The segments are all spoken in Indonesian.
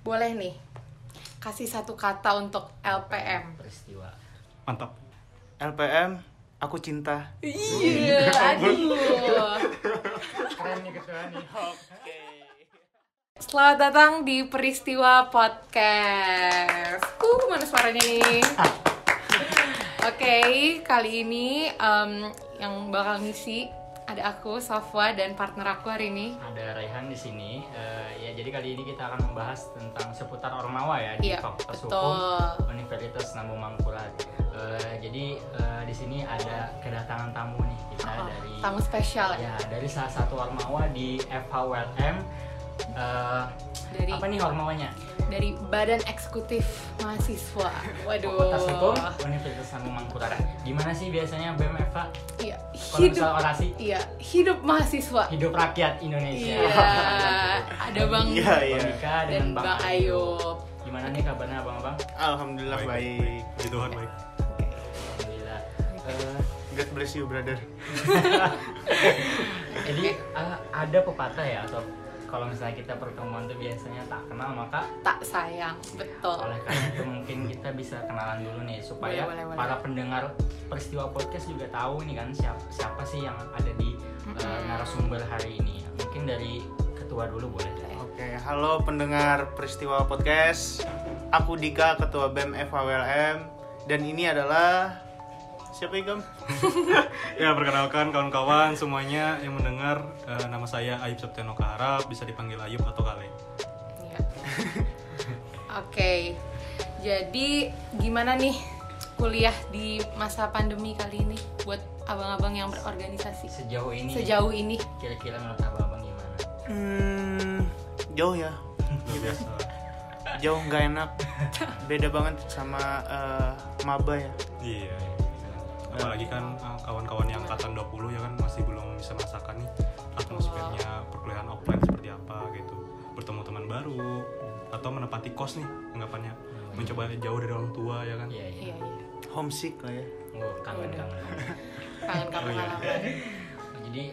Boleh nih, kasih satu kata untuk LPM. Peristiwa. Mantap. LPM, aku cinta. Iya, aduh. Keren nih ketua nih. Oke. Selamat datang di Peristiwa Podcast. Mana suaranya nih? Oke, kali ini yang bakal ngisi ada aku, Safwa, dan partner aku hari ini. Ada Raihan di sini. Ya jadi kali ini kita akan membahas tentang seputar Ormawa ya di Iya, Fakultas betul. Hukum Universitas Lambung Mangkurat. Jadi di sini ada kedatangan tamu nih kita dari Tamu spesial ya. ya dari salah satu Ormawa di FHULM. Dari Apa nih Ormawanya? dari Badan Eksekutif Mahasiswa. Waduh. Fakultas Hukum Universitas Lambung Mangkurat. Gimana sih biasanya BEM FH? Iya, Kalau hidup. misal orasi, Iya, hidup mahasiswa. hidup rakyat Indonesia. Iya. Ada Bang Iya, Bang iya. Dika dan dengan Bang Ayub. Gimana nih kabarnya abang-abang? Alhamdulillah baik. Puji Tuhan baik. Alhamdulillah. God bless you, brother. Jadi ada pepatah ya, atau kalau misalnya kita pertemuan tuh biasanya tak kenal maka Tak sayang, betul. oleh karena itu mungkin kita bisa kenalan dulu nih supaya Boleh. para pendengar Peristiwa Podcast juga tahu nih kan siapa sih yang ada di narasumber hari ini. Mungkin dari ketua dulu boleh. Oke, halo pendengar Peristiwa Podcast. Aku Dika, Ketua BEM FHULM. Dan ini adalah siapa Igam? Ya, perkenalkan kawan-kawan semuanya yang mendengar, nama saya Ayub Septiano Kaharap, bisa dipanggil Ayub atau Kale. Iya. Oke. Jadi gimana nih kuliah di masa pandemi kali ini buat abang-abang yang berorganisasi Sejauh ini kira-kira menurut abang gimana? Jauh ya. Luar biasa. Jauh nggak enak. Beda banget sama maba ya. Iya. Apalagi kan kawan-kawan yang angkatan 20 ya kan masih belum bisa merasakan nih atmosfernya perkuliahan offline seperti apa gitu. Bertemu teman baru atau menempati kos nih anggapannya. Mencoba jauh dari orang tua ya kan. Iya. Iya. Homesick lah ya. Oh, kangen. Kangen kamu Iya. halaman. Jadi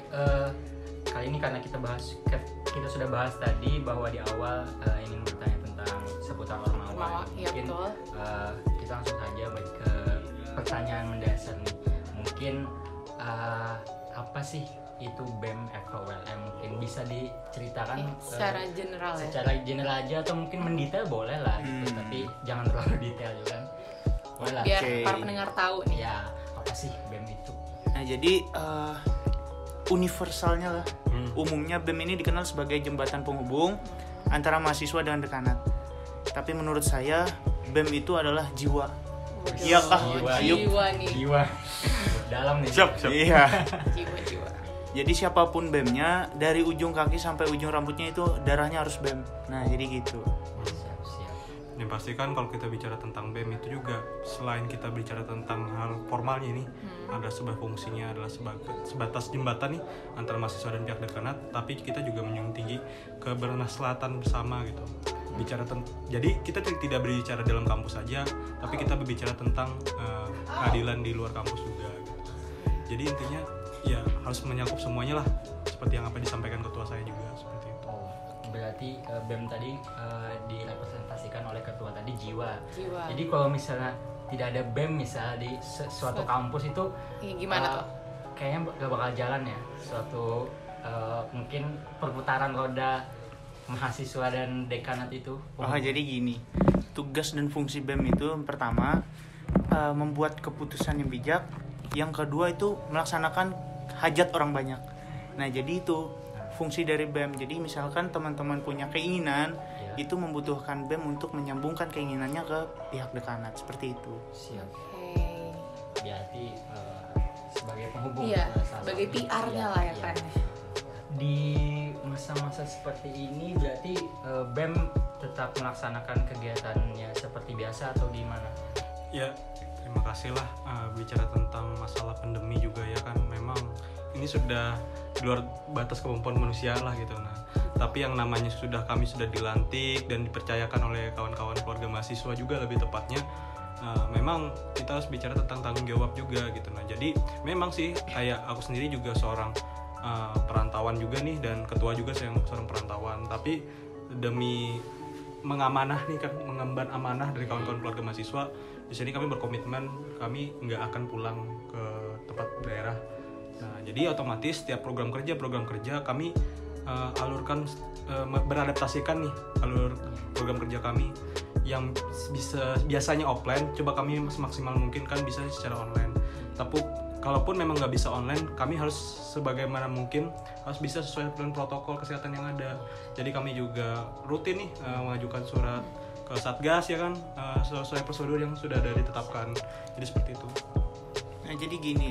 kali ini karena kita sudah bahas tadi bahwa di awal ingin bertanya tentang seputar Ormawa. Ormawa, iya, Mungkin betul. kita langsung saja baik ke pertanyaan mendasar nih. Mungkin apa sih itu BEM FHULM? Mungkin bisa diceritakan Secara general ya. secara general aja atau mungkin mendetail boleh lah gitu, tapi jangan terlalu detail juga kan. Boleh lah. Biar Oke. para pendengar tahu nih. Ya, apa sih BEM itu? Nah, jadi universalnya lah. Umumnya BEM ini dikenal sebagai jembatan penghubung antara mahasiswa dengan dekanat. Tapi menurut saya BEM itu adalah jiwa. Iya kah? Jiwa nih. Jiwa. Dalam nih. Siap. Iya. Jiwa. Jadi siapapun BEM-nya, dari ujung kaki sampai ujung rambutnya itu darahnya harus BEM. Nah, jadi gitu. Siap. Yang pasti kan kalau kita bicara tentang BEM itu juga selain kita bicara tentang hal formalnya nih, ada sebuah fungsinya adalah sebatas jembatan nih antara mahasiswa dan pihak dekanat, tapi kita juga menjunjung tinggi kebermaslahatan bersama gitu. Jadi kita tidak berbicara dalam kampus saja, tapi kita berbicara tentang keadilan di luar kampus juga gitu. Jadi intinya ya harus menyakup semuanya lah, seperti yang apa disampaikan ketua saya juga seperti itu. Berarti BEM tadi direpresentasikan oleh ketua tadi jiwa. Jiwa. Jadi kalau misalnya tidak ada BEM misalnya di suatu kampus itu Gimana tuh? kayaknya gak bakal jalan ya. Suatu mungkin perputaran roda mahasiswa dan dekanat itu. Jadi gini. Tugas dan fungsi BEM itu pertama membuat keputusan yang bijak, yang kedua itu melaksanakan hajat orang banyak. Nah, jadi itu fungsi dari BEM. Jadi misalkan teman-teman punya keinginan, itu membutuhkan BEM untuk menyambungkan keinginannya ke pihak dekanat, seperti itu. Siap. Oke. Berarti sebagai penghubung. Iya, salah sebagai satu. PR-nya Iya, lah ya iya. kan. Di masa-masa seperti ini berarti BEM tetap melaksanakan kegiatannya seperti biasa atau gimana? Ya, terima kasih lah bicara tentang masalah pandemi juga ya kan, memang ini sudah di luar batas kemampuan manusia lah gitu. Nah, tapi yang namanya kami sudah dilantik dan dipercayakan oleh kawan-kawan keluarga mahasiswa juga lebih tepatnya, memang kita harus bicara tentang tanggung jawab juga gitu. Nah, jadi memang sih kayak aku sendiri juga seorang perantauan juga nih, dan ketua juga seorang perantauan, tapi demi mengamanah nih kan, mengemban amanah dari kawan-kawan keluarga mahasiswa. Di sini kami berkomitmen kami nggak akan pulang ke tempat daerah. Nah, jadi otomatis setiap program kerja kami alurkan, beradaptasikan nih alur program kerja kami yang biasanya offline, coba kami semaksimal mungkin kan bisa secara online. Tapi kalaupun memang nggak bisa online, kami harus sebagaimana mungkin harus bisa sesuai dengan protokol kesehatan yang ada. Jadi kami juga rutin nih mengajukan surat ke Satgas ya kan, sesuai prosedur yang sudah ada ditetapkan. Jadi seperti itu. Nah jadi gini,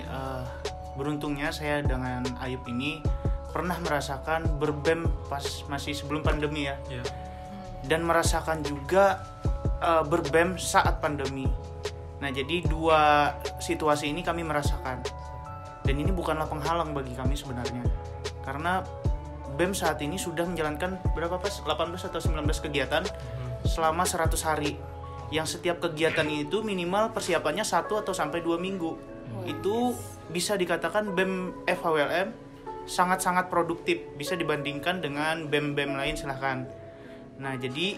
beruntungnya saya dengan Ayub ini pernah merasakan berbem pas masih sebelum pandemi ya. Yeah. Dan merasakan juga berbem saat pandemi. Nah jadi dua situasi ini kami merasakan. Dan ini bukanlah penghalang bagi kami sebenarnya. Karena BEM saat ini sudah menjalankan berapa pas? 18 atau 19 kegiatan selama 100 hari. Yang setiap kegiatan itu minimal persiapannya 1 atau sampai 2 minggu. Itu bisa dikatakan BEM FHWLM sangat-sangat produktif, bisa dibandingkan dengan BEM-BEM lain silahkan. Nah jadi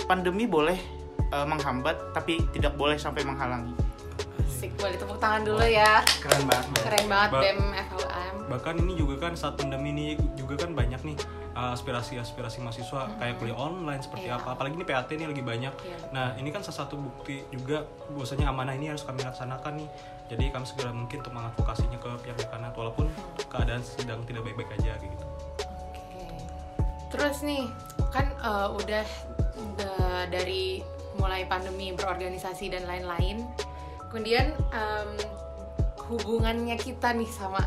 pandemi boleh menghambat, tapi tidak boleh sampai menghalangi. Asik, boleh tepuk tangan dulu ya. Keren banget. Keren banget BEM FHWLM. Bahkan ini juga kan saat pandemi ini juga kan banyak nih aspirasi mahasiswa kayak kuliah online seperti apa. Apalagi ini PAT ini lagi banyak. Nah ini kan salah satu bukti juga bahwasanya amanah ini harus kami laksanakan nih. Jadi kami segera mungkin untuk mengadvokasinya ke pihak dekanat walaupun keadaan sedang tidak baik-baik aja kayak gitu. Oke. Terus nih kan udah dari mulai pandemi berorganisasi dan lain-lain. Kemudian hubungannya kita nih sama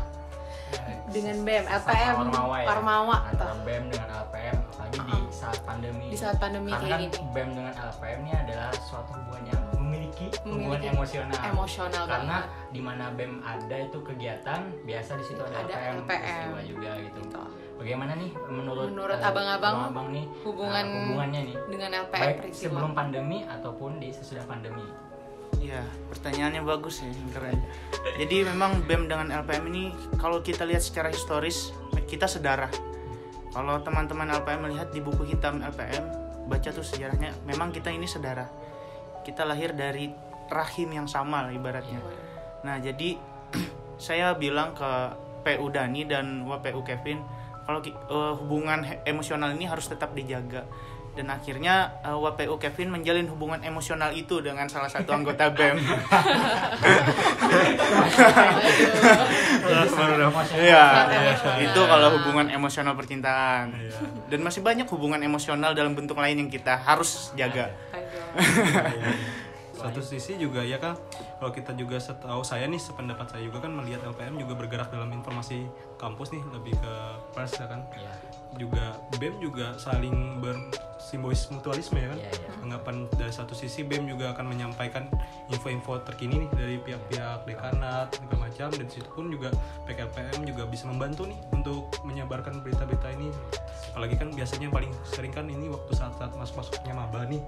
dengan BEM, LPM, Ormawa antara BEM dengan LPM apalagi di saat pandemi. Di saat pandemi karena kayak kan gini. BEM dengan LPM ini adalah suatu hubungan yang memiliki hubungan emosional. Karena di mana BEM ada itu kegiatan, biasa di situ ada LPM peristiwa juga gitu. Bagaimana nih menurut abang-abang nih hubungannya nih dengan LPM baik peristiwa sebelum pandemi ataupun di sesudah pandemi? Ya, pertanyaannya bagus ya, keren. Jadi memang BEM dengan LPM ini kalau kita lihat secara historis kita sedarah. Kalau teman-teman LPM melihat di buku hitam LPM, baca tuh sejarahnya, memang kita ini sedarah. Kita lahir dari rahim yang sama lah ibaratnya. Nah, jadi saya bilang ke PU Dani dan WPU Kevin kalau hubungan emosional ini harus tetap dijaga. Dan akhirnya WPU Kevin menjalin hubungan emosional itu dengan salah satu anggota BEM. Iya, itu kalau hubungan emosional percintaan. Dan masih banyak hubungan emosional dalam bentuk lain yang kita harus jaga. Satu sisi juga ya kan, kalau kita juga setahu saya nih, sependapat saya juga kan melihat LPM juga bergerak dalam informasi kampus nih, lebih ke pers ya kan. Juga BEM juga saling bersimbolis mutualisme ya kan. Anggapan dari satu sisi BEM juga akan menyampaikan info-info terkini nih dari pihak-pihak dekanat segala macam, dan situ pun juga PKLPM juga bisa membantu nih untuk menyebarkan berita-berita ini. Apalagi kan biasanya paling sering kan ini waktu saat-saat masuk-masuknya maba nih.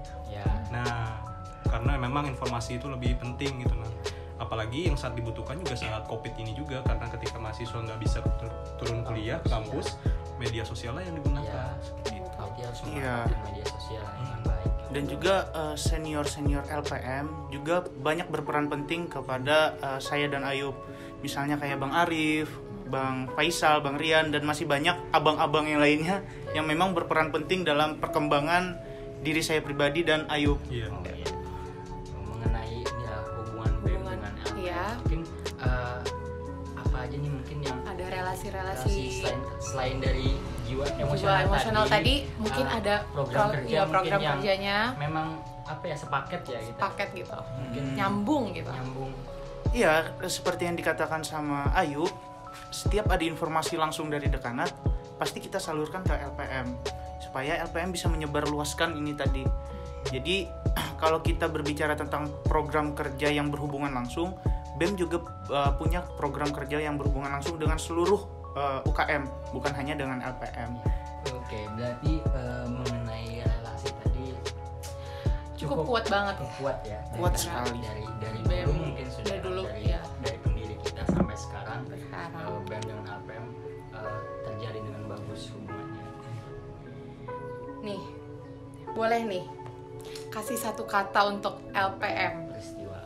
Nah, karena memang informasi itu lebih penting gitu. Nah, apalagi yang saat dibutuhkan juga saat COVID ini juga, karena ketika mahasiswa nggak bisa turun kuliah ke kampus, media sosial lah yang digunakan. Harus menggunakan media sosial dengan baik. Dan juga senior-senior LPM juga banyak berperan penting kepada saya dan Ayub. Misalnya kayak Bang Arif, Bang Faisal, Bang Rian, dan masih banyak abang-abang yang lainnya yang memang berperan penting dalam perkembangan diri saya pribadi dan Ayub. Mengenai hubungan BEM dengan LPM, mungkin apa aja nih mungkin yang ada relasi selain dari jiwa emosional tadi mungkin ada program kerjanya memang apa ya, sepaket ya gitu. Paket gitu. Mungkin Nyambung. Iya, seperti yang dikatakan sama Ayub, setiap ada informasi langsung dari dekanat pasti kita salurkan ke LPM supaya LPM bisa menyebarluaskan ini tadi. Jadi kalau kita berbicara tentang program kerja yang berhubungan langsung, BEM juga punya program kerja yang berhubungan langsung dengan seluruh UKM, bukan hanya dengan LPM. Oke, berarti mengenai relasi tadi cukup kuat banget. Kuat ya. Kuat sekali. Dari dulu mungkin sudah dari pendiri kita sampai sekarang. BEM dengan LPM terjalin dengan bagus hubungannya. Nih, boleh nih kasih satu kata untuk LPM. Peristiwa.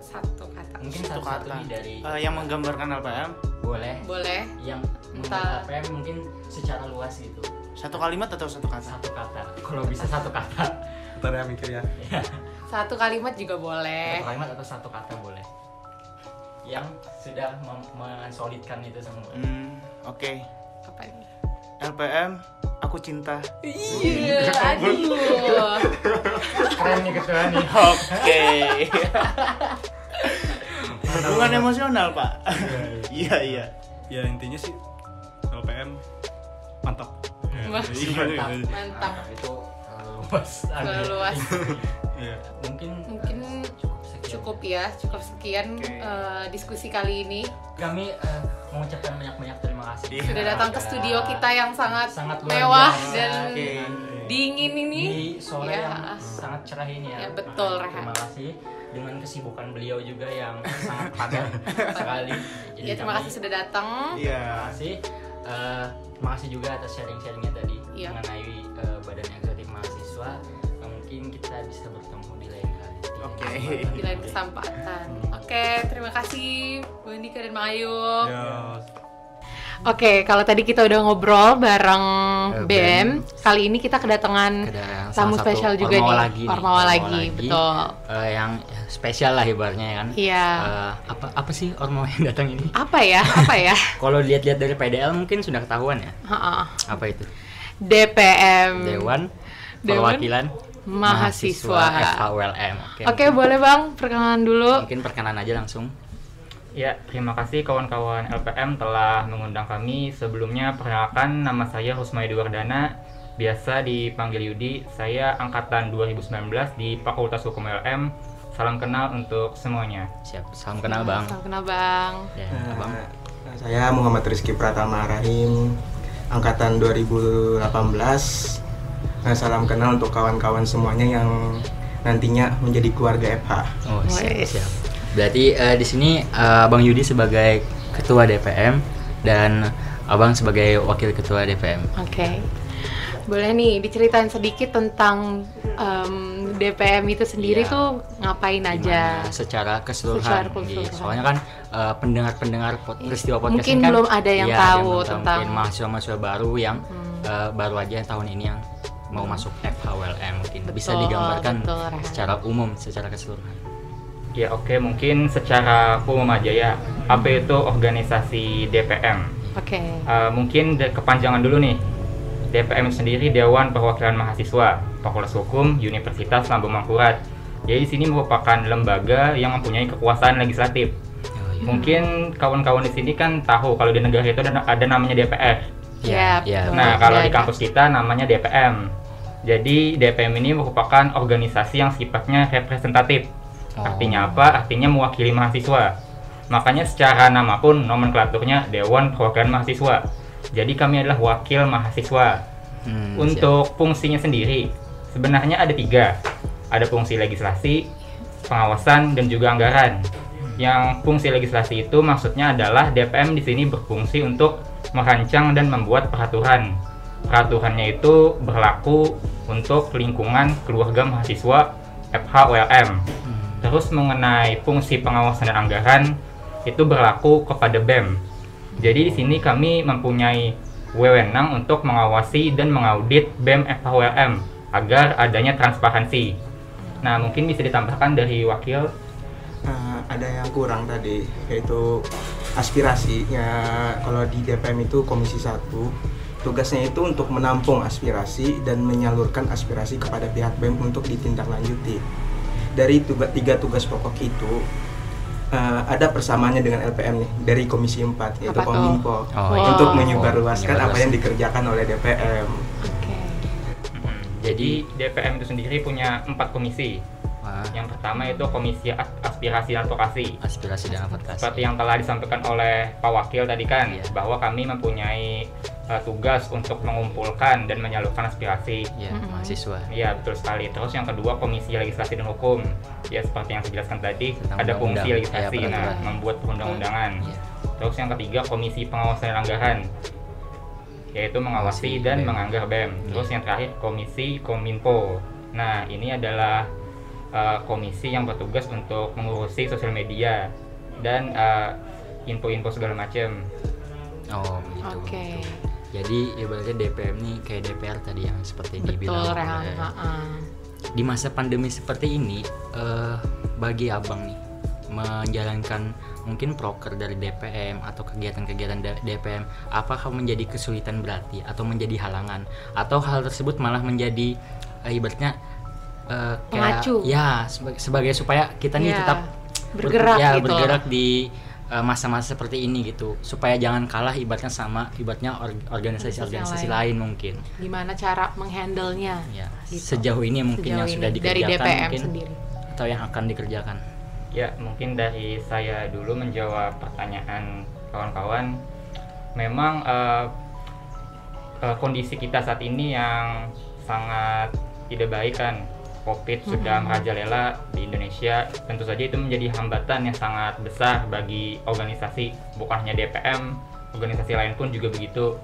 Satu kata. Mungkin satu nih dari yang menggambarkan LPM. Boleh. Yang LPM mungkin secara luas gitu. Satu kalimat atau satu kata? Satu kata. Kalau bisa satu kata. Ntar ya mikir ya. Satu kalimat juga boleh. Satu kalimat atau satu kata boleh. Yang sudah mensolidkan itu semua. Oke. Apa ini? LPM, aku cinta. Iya, aduh. Keren nih ketua nih. Oke. Hubungan emosional, Pak. Iya. Ya intinya sih LPM mantap. Mantap. Itu luas. Luas. Iya. Mungkin cukup sekian diskusi kali ini. Kami mengucapkan banyak terima kasih Sudah datang ke studio kita yang sangat luar mewah biasa, dan dingin ini di sore yang sangat cerah ini ya. Betul, terima kasih dengan kesibukan beliau juga yang sangat padat sekali. Jadi terima kasih sudah datang. Terima kasih. Terima kasih juga atas sharing-sharingnya tadi mengenai Badan Eksekutif Mahasiswa. Mungkin kita bisa bertemu di lain kali. Di lain kesempatan. Oke, terima kasih Bu Andika dan Mang Ayub. Oke, kalau tadi kita udah ngobrol bareng BEM, kali ini kita kedatangan tamu spesial juga nih, Ormawa lagi, betul. Yang spesial lah ibaratnya kan. Iya. Apa sih Ormawa yang datang ini? Apa ya? Kalau lihat-lihat dari PDL mungkin sudah ketahuan ya. Apa itu? DPM. Dewan Perwakilan Mahasiswa FHULM. Oke, boleh Bang, perkenalan dulu. Mungkin perkenalan aja langsung. Ya, terima kasih kawan-kawan LPM telah mengundang kami. Sebelumnya, perkenalkan nama saya Husmaydi Wardana, biasa dipanggil Yudi. Saya angkatan 2019 di Fakultas Hukum LM. Salam kenal untuk semuanya. Siap, salam kenal Bang. Salam kenal Bang. Ya, Bang. Saya Muhammad Rizky Pratama Rahim, angkatan 2018. Salam kenal untuk kawan-kawan semuanya yang nantinya menjadi keluarga FH. Oh, siap. Berarti di sini Bang Yudi sebagai ketua DPM dan Abang sebagai wakil ketua DPM. Oke. Boleh nih diceritain sedikit tentang DPM itu sendiri tuh ngapain aja? Secara keseluruhan. Soalnya kan pendengar-pendengar peristiwa podcast mungkin kan belum ada yang tahu tentang mungkin mahasiswa-mahasiswa baru yang baru aja tahun ini yang mau masuk FHULM mungkin bisa digambarkan secara umum, secara keseluruhan. Ya oke, mungkin secara umum aja ya. Apa itu organisasi DPM? Oke. Mungkin kepanjangan dulu nih. DPM sendiri Dewan Perwakilan Mahasiswa Fakultas Hukum Universitas Lambung Mangkurat. Jadi di sini merupakan lembaga yang mempunyai kekuasaan legislatif. Mungkin kawan-kawan di sini kan tahu kalau di negara itu ada namanya DPR. Nah, kalau di kampus kita namanya DPM. Jadi DPM ini merupakan organisasi yang sifatnya representatif. Artinya apa? Artinya mewakili mahasiswa. Makanya secara nama pun nomenklaturnya Dewan Perwakilan Mahasiswa. Jadi kami adalah wakil mahasiswa. Untuk fungsinya sendiri sebenarnya ada 3. Ada fungsi legislasi, pengawasan, dan juga anggaran. Yang fungsi legislasi itu maksudnya adalah DPM di sini berfungsi untuk merancang dan membuat peraturan. Peraturannya itu berlaku untuk lingkungan keluarga mahasiswa FHULM. Terus mengenai fungsi pengawasan dan anggaran itu berlaku kepada BEM. Jadi di sini kami mempunyai wewenang untuk mengawasi dan mengaudit BEM FHULM agar adanya transparansi. Nah, mungkin bisa ditambahkan dari wakil. Ada yang kurang tadi, yaitu aspirasinya. Kalau di DPM itu Komisi 1, tugasnya itu untuk menampung aspirasi dan menyalurkan aspirasi kepada pihak BEM untuk ditindaklanjuti. Dari 3 tugas pokok itu ada persamaannya dengan LPM nih, dari Komisi 4 yaitu Kominfo untuk menyebarluaskan apa yang dikerjakan oleh DPM. Jadi DPM itu sendiri punya 4 komisi. Yang pertama itu Komisi Aspirasi dan Advokasi. Seperti yang telah disampaikan oleh Pak Wakil tadi kan, bahwa kami mempunyai tugas untuk mengumpulkan dan menyalurkan aspirasi mahasiswa. Iya, betul sekali. Terus yang kedua Komisi Legislasi dan Hukum. Ya seperti yang saya jelaskan tadi, ada fungsi legislasi, membuat perundang-undangan. Terus yang ketiga Komisi Pengawasan dan Anggaran. yaitu mengawasi dan menganggar BEM. Terus yang terakhir Komisi Kominfo. Nah, ini adalah komisi yang bertugas untuk mengurusi sosial media dan info-info segala macam. Oh, begitu. Begitu. Jadi ibaratnya DPM nih kayak DPR tadi yang seperti dibilang. Di masa pandemi seperti ini, bagi abang nih menjalankan mungkin proker dari DPM atau kegiatan-kegiatan DPM, apakah menjadi kesulitan berarti atau menjadi halangan, atau hal tersebut malah menjadi ibaratnya kayak ya sebagai supaya kita nih tetap bergerak di masa-masa seperti ini gitu, supaya jangan kalah ibaratnya sama organisasi lain mungkin. Gimana cara menghandle-nya? Ya, gitu. Sejauh ini mungkin yang sudah dikerjakan dari DPM mungkin sendiri atau yang akan dikerjakan. Ya, mungkin dari saya dulu menjawab pertanyaan kawan-kawan. Memang kondisi kita saat ini yang sangat tidak baik kan. COVID sudah merajalela di Indonesia, tentu saja itu menjadi hambatan yang sangat besar bagi organisasi, bukan hanya DPM, organisasi lain pun juga begitu.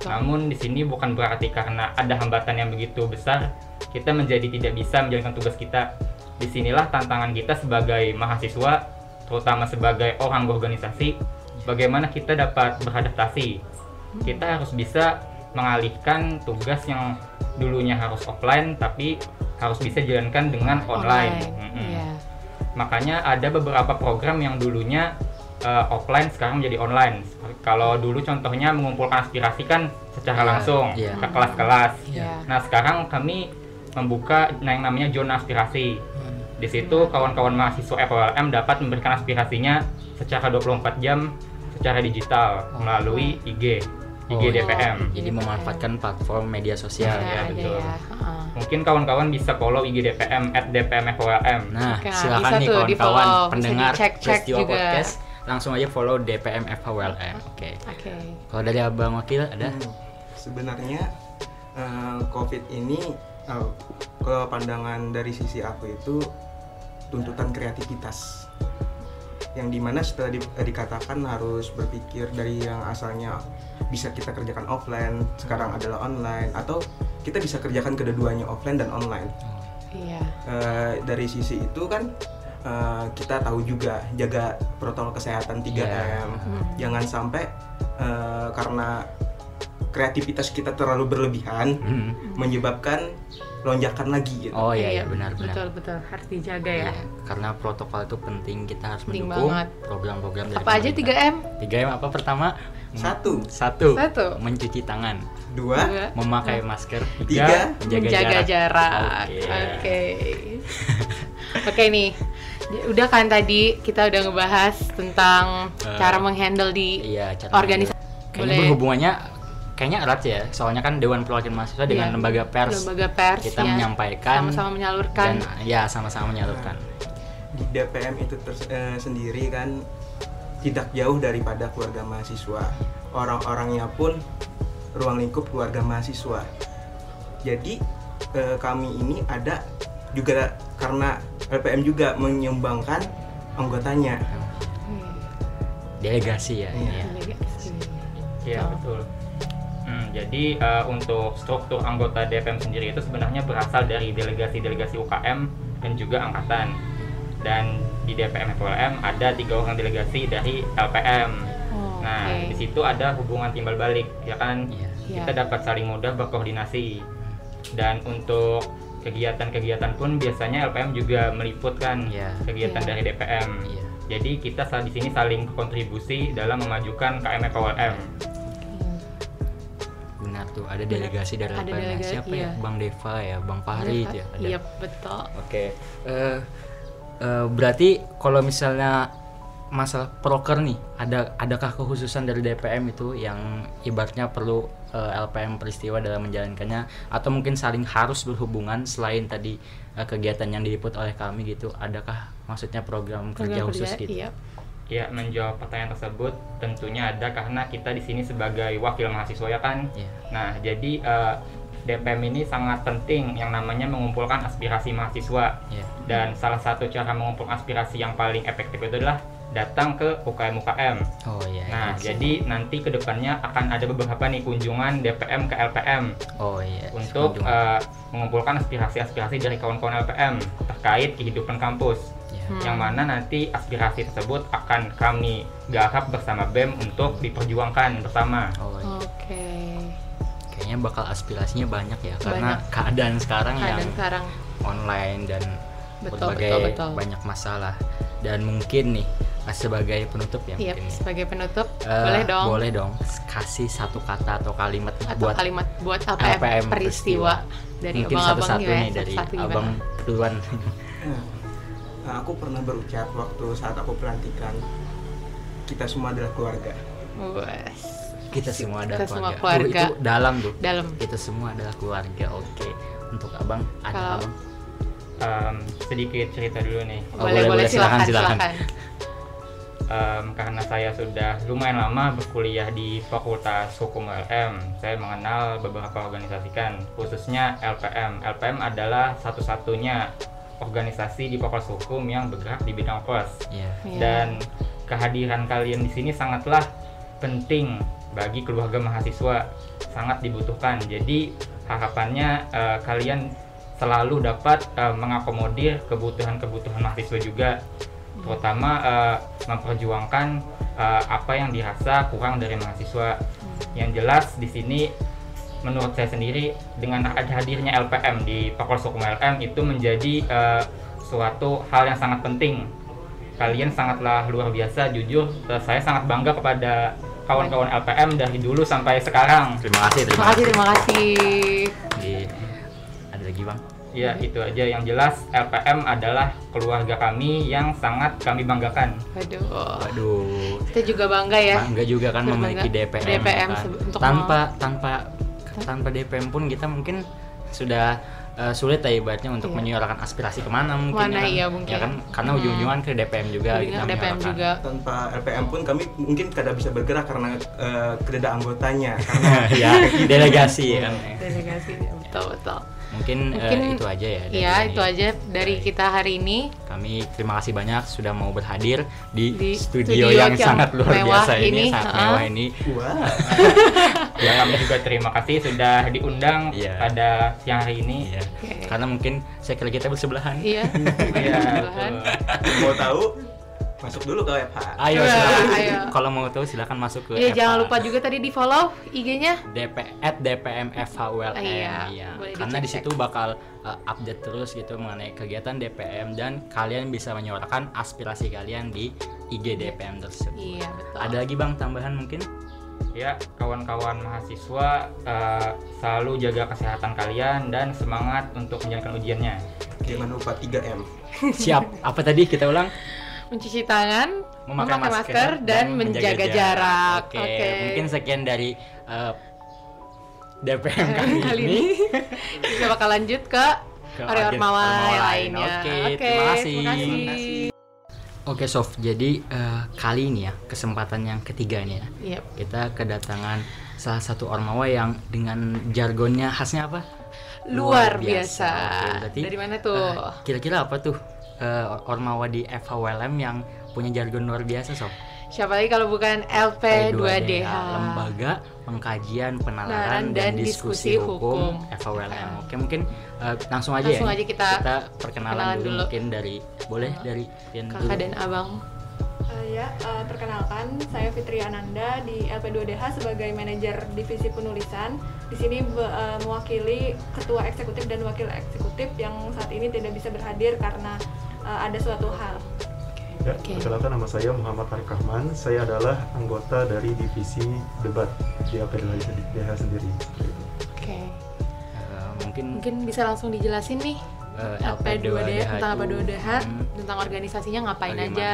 Ya, namun di sini bukan berarti karena ada hambatan yang begitu besar, kita menjadi tidak bisa menjalankan tugas kita. Disinilah tantangan kita sebagai mahasiswa, terutama sebagai orang berorganisasi, bagaimana kita dapat beradaptasi. Kita harus bisa mengalihkan tugas yang dulunya harus offline, tapi harus bisa dijalankan dengan online. Yeah. Makanya ada beberapa program yang dulunya offline sekarang menjadi online. Kalau dulu contohnya mengumpulkan aspirasi kan secara langsung ke kelas-kelas. Nah, sekarang kami membuka yang namanya zona aspirasi. Di situ kawan-kawan mahasiswa FOLM dapat memberikan aspirasinya secara 24 jam secara digital melalui IG DPM. Jadi memanfaatkan platform media sosial. Ya, betul. Mungkin kawan-kawan bisa follow IG DPM @dpmFOLM. Nah, silakan nih kawan-kawan pendengar Peristiwa Podcast, langsung aja follow DPM FOLM. Oke. Kalau dari Abang Wakil ada? Sebenarnya COVID ini kalau pandangan dari sisi aku itu tuntutan kreativitas. Yang dimana setelah dikatakan harus berpikir dari yang asalnya bisa kita kerjakan offline, sekarang adalah online, atau kita bisa kerjakan kedua-duanya offline dan online. Dari sisi itu kan kita tahu juga jaga protokol kesehatan 3M. Jangan sampai karena kreativitas kita terlalu berlebihan menyebabkan lonjakan lagi gitu. Oh iya, benar. Betul harus dijaga ya. Karena protokol itu penting, kita harus mendukung program-program dari apa aja 3M? 3M apa pertama? Satu. Mencuci tangan. 2. Memakai masker. 3. Menjaga jarak. Oke nih. Udah kan tadi kita udah ngebahas tentang cara menghandle di organisasi. Kayaknya berhubungannya kayaknya erat ya, soalnya kan Dewan Perwakilan Mahasiswa dengan lembaga pers kita menyampaikan sama-sama menyalurkan dan sama-sama menyalurkan. Di DPM itu sendiri kan tidak jauh daripada keluarga mahasiswa, orang-orangnya pun ruang lingkup keluarga mahasiswa. Jadi kami ini ada juga karena LPM juga menyumbangkan anggotanya. Delegasi ya. Iya, betul. Jadi untuk struktur anggota DPM sendiri itu sebenarnya berasal dari delegasi-delegasi UKM dan juga angkatan. Dan di DPM FOLM ada 3 orang delegasi dari LPM. Di situ ada hubungan timbal balik, ya kan? Kita dapat saling mudah berkoordinasi. Dan untuk kegiatan-kegiatan pun biasanya LPM juga meliputkan kegiatan dari DPM. Jadi kita di sini saling berkontribusi dalam memajukan KM FOLM. Benar tuh, ada delegasi dari LPM. Siapa ya? Bang Deva ya, Bang Fahri ya. Iya, betul. Oke. Berarti kalau misalnya masalah proker nih, adakah kekhususan dari DPM itu yang ibaratnya perlu LPM Peristiwa dalam menjalankannya, atau mungkin saling harus berhubungan selain tadi kegiatan yang diliput oleh kami gitu? Adakah maksudnya program kerja khusus gitu? Ya, menjawab pertanyaan tersebut tentunya ada, karena kita di sini sebagai wakil mahasiswa ya kan. Nah, jadi DPM ini sangat penting yang namanya mengumpulkan aspirasi mahasiswa. Dan salah satu cara mengumpulkan aspirasi yang paling efektif itu adalah datang ke UKM-UKM. Oh iya. Nah, jadi nanti kedepannya akan ada beberapa nih kunjungan DPM ke LPM. Oh iya. Untuk mengumpulkan aspirasi-aspirasi dari kawan-kawan LPM terkait kehidupan kampus. Yang mana nanti aspirasi tersebut akan kami garap bersama BEM untuk diperjuangkan bersama. Oh iya. Oke. Kayaknya bakal aspirasinya banyak ya, karena keadaan sekarang online dan berbagai banyak masalah. Dan mungkin nih sebagai penutup ya, mungkin ya. Sebagai penutup boleh dong kasih satu kata atau kalimat buat LPM peristiwa dari mungkin abang-abang satu-satu nih dari abang duluan. Aku pernah berucap waktu saat aku pelantikan, kita semua adalah keluarga. Kita semua adalah keluarga. Itu dalam. Kita semua adalah keluarga. Oke. Untuk abang ada abang. Sedikit cerita dulu nih. Boleh silakan. Karena saya sudah lumayan lama berkuliah di Fakultas Hukum ULM, saya mengenal beberapa organisasi kan, khususnya LPM. LPM adalah satu-satunya organisasi di Fakultas Hukum yang bergerak di bidang pers. Dan kehadiran kalian di sini sangatlah penting bagi keluarga mahasiswa, sangat dibutuhkan. Jadi harapannya kalian selalu dapat mengakomodir kebutuhan mahasiswa juga, terutama memperjuangkan apa yang dirasa kurang dari mahasiswa. Yang jelas di sini menurut saya sendiri dengan hadirnya LPM di Fakultas Hukum LM itu menjadi suatu hal yang sangat penting. Kalian sangatlah luar biasa, jujur saya sangat bangga kepada kawan-kawan LPM dari dulu sampai sekarang. Terima kasih. Ada lagi bang? Ya itu aja, yang jelas LPM adalah keluarga kami yang sangat kami banggakan. Waduh. Kita juga bangga ya. Bangga juga kan memiliki DPM kan. Tanpa DPM pun kita mungkin sudah sulit ya ibaratnya untuk menyuarakan aspirasi kemana mungkin. Ya kan karena ujung-ujungan ke DPM juga. Tanpa LPM pun kami mungkin tidak bisa bergerak karena tidak anggotanya. Delegasi kan. Delegasi, betul. Mungkin itu aja ya. Itu aja dari kita hari ini. Kami terima kasih banyak sudah mau berhadir di studio yang sangat luar biasa ini, sangat mewah ini. Ya, kami juga terima kasih sudah diundang pada siang hari ini. Karena mungkin saya kira kita bersebelahan. Mau tahu? Masuk dulu ke FH. Ayo. Kalau mau tahu silakan masuk ke FH. Jangan lupa juga tadi di follow IG-nya @dpmfhulm. Karena di situ bakal update terus gitu mengenai kegiatan DPM dan kalian bisa menyuarakan aspirasi kalian di IG DPM tersebut. Betul. Ada lagi bang tambahan mungkin? Ya, kawan-kawan mahasiswa selalu jaga kesehatan kalian dan semangat untuk menjalankan ujiannya. Jangan lupa 3M. Siap. Apa tadi kita ulang? Mencuci tangan, memakai masker dan menjaga jarak. Oke. Mungkin sekian dari DPM kali ini. Kita bakal lanjut ke Ormawa yang lainnya. Terima kasih. Oke Sof, jadi kali ini ya kesempatan yang ketiga nih ya. Kita kedatangan salah satu Ormawa yang dengan jargonnya khasnya apa? Luar biasa. Berarti, dari mana tuh? Kira-kira apa tuh Ormawa di FHULM yang punya jargon luar biasa Sof? Siapa lagi kalau bukan LP2DH, Lembaga Pengkajian Penalaran dan Diskusi Hukum FHULM. Oke, mungkin langsung aja kita perkenalan dulu. Mungkin dari Tian dulu. Kakak dan abang. Perkenalkan, saya Fitri Ananda di LP2DH sebagai manajer divisi penulisan. Di sini mewakili ketua eksekutif dan wakil eksekutif yang saat ini tidak bisa berhadir karena ada suatu hal. Perkenalkan, nama saya Muhammad Tarik Rahman. Saya adalah anggota dari divisi debat di LP2DH sendiri. Mungkin bisa langsung dijelasin nih. LP2DH tentang LP2DH, tentang organisasinya ngapain aja,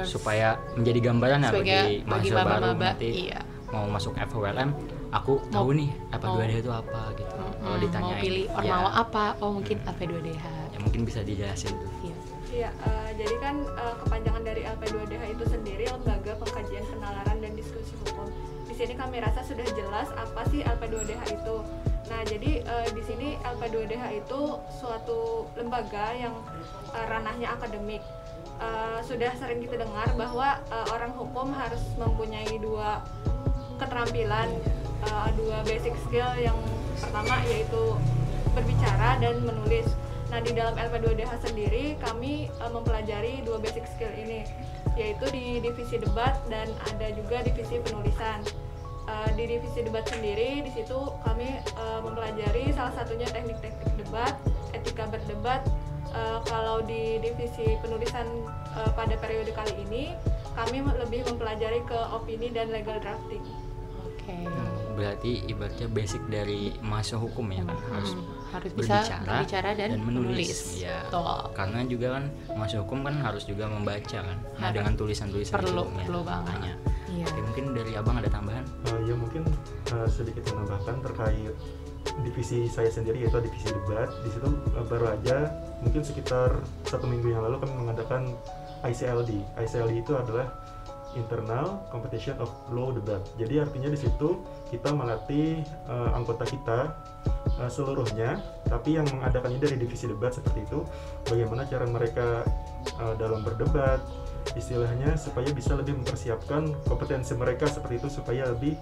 supaya menjadi gambaran bagi mahasiswa baru nanti mau masuk FHULM. Aku tahu nih LP2DH itu apa gitu. Kalau ditanya mau pilih Ormawa apa, mungkin LP2DH. Ya mungkin bisa dijelasin dulu. Jadi kan kepanjangan dari LP2DH itu sendiri Lembaga Pengkajian Penalaran dan Diskusi Hukum. Di sini kami rasa sudah jelas apa sih LP2DH itu. Nah, jadi di sini LP2DH itu suatu lembaga yang ranahnya akademik. sudah sering kita dengar bahwa orang hukum harus mempunyai 2 keterampilan, 2 basic skill. Yang pertama yaitu berbicara dan menulis. Nah, di dalam LP2DH sendiri kami mempelajari 2 basic skill ini, yaitu di divisi debat dan ada juga divisi penulisan. Di divisi debat sendiri, di situ kami mempelajari salah satunya teknik-teknik debat, etika berdebat. Kalau di divisi penulisan pada periode kali ini, kami lebih mempelajari ke opini dan legal drafting. Oke. Berarti ibaratnya basic dari mahasiswa hukum ya kan, harus bisa berbicara dan menulis. Ya. Karena juga kan mahasiswa hukum kan harus juga membaca kan. Nah, dengan tulisan-tulisan perlu banget. Iya. Oke, mungkin dari Abang ada tambahan? Ya mungkin sedikit menambahkan terkait divisi saya sendiri, yaitu divisi debat. Di situ baru aja mungkin sekitar 1 minggu yang lalu kami mengadakan ICLD. ICLD itu adalah Internal Competition of Law Debat. Jadi artinya di situ kita melatih anggota kita seluruhnya, tapi yang mengadakannya dari divisi debat seperti itu, bagaimana cara mereka dalam berdebat, istilahnya supaya bisa lebih mempersiapkan kompetensi mereka seperti itu, supaya lebih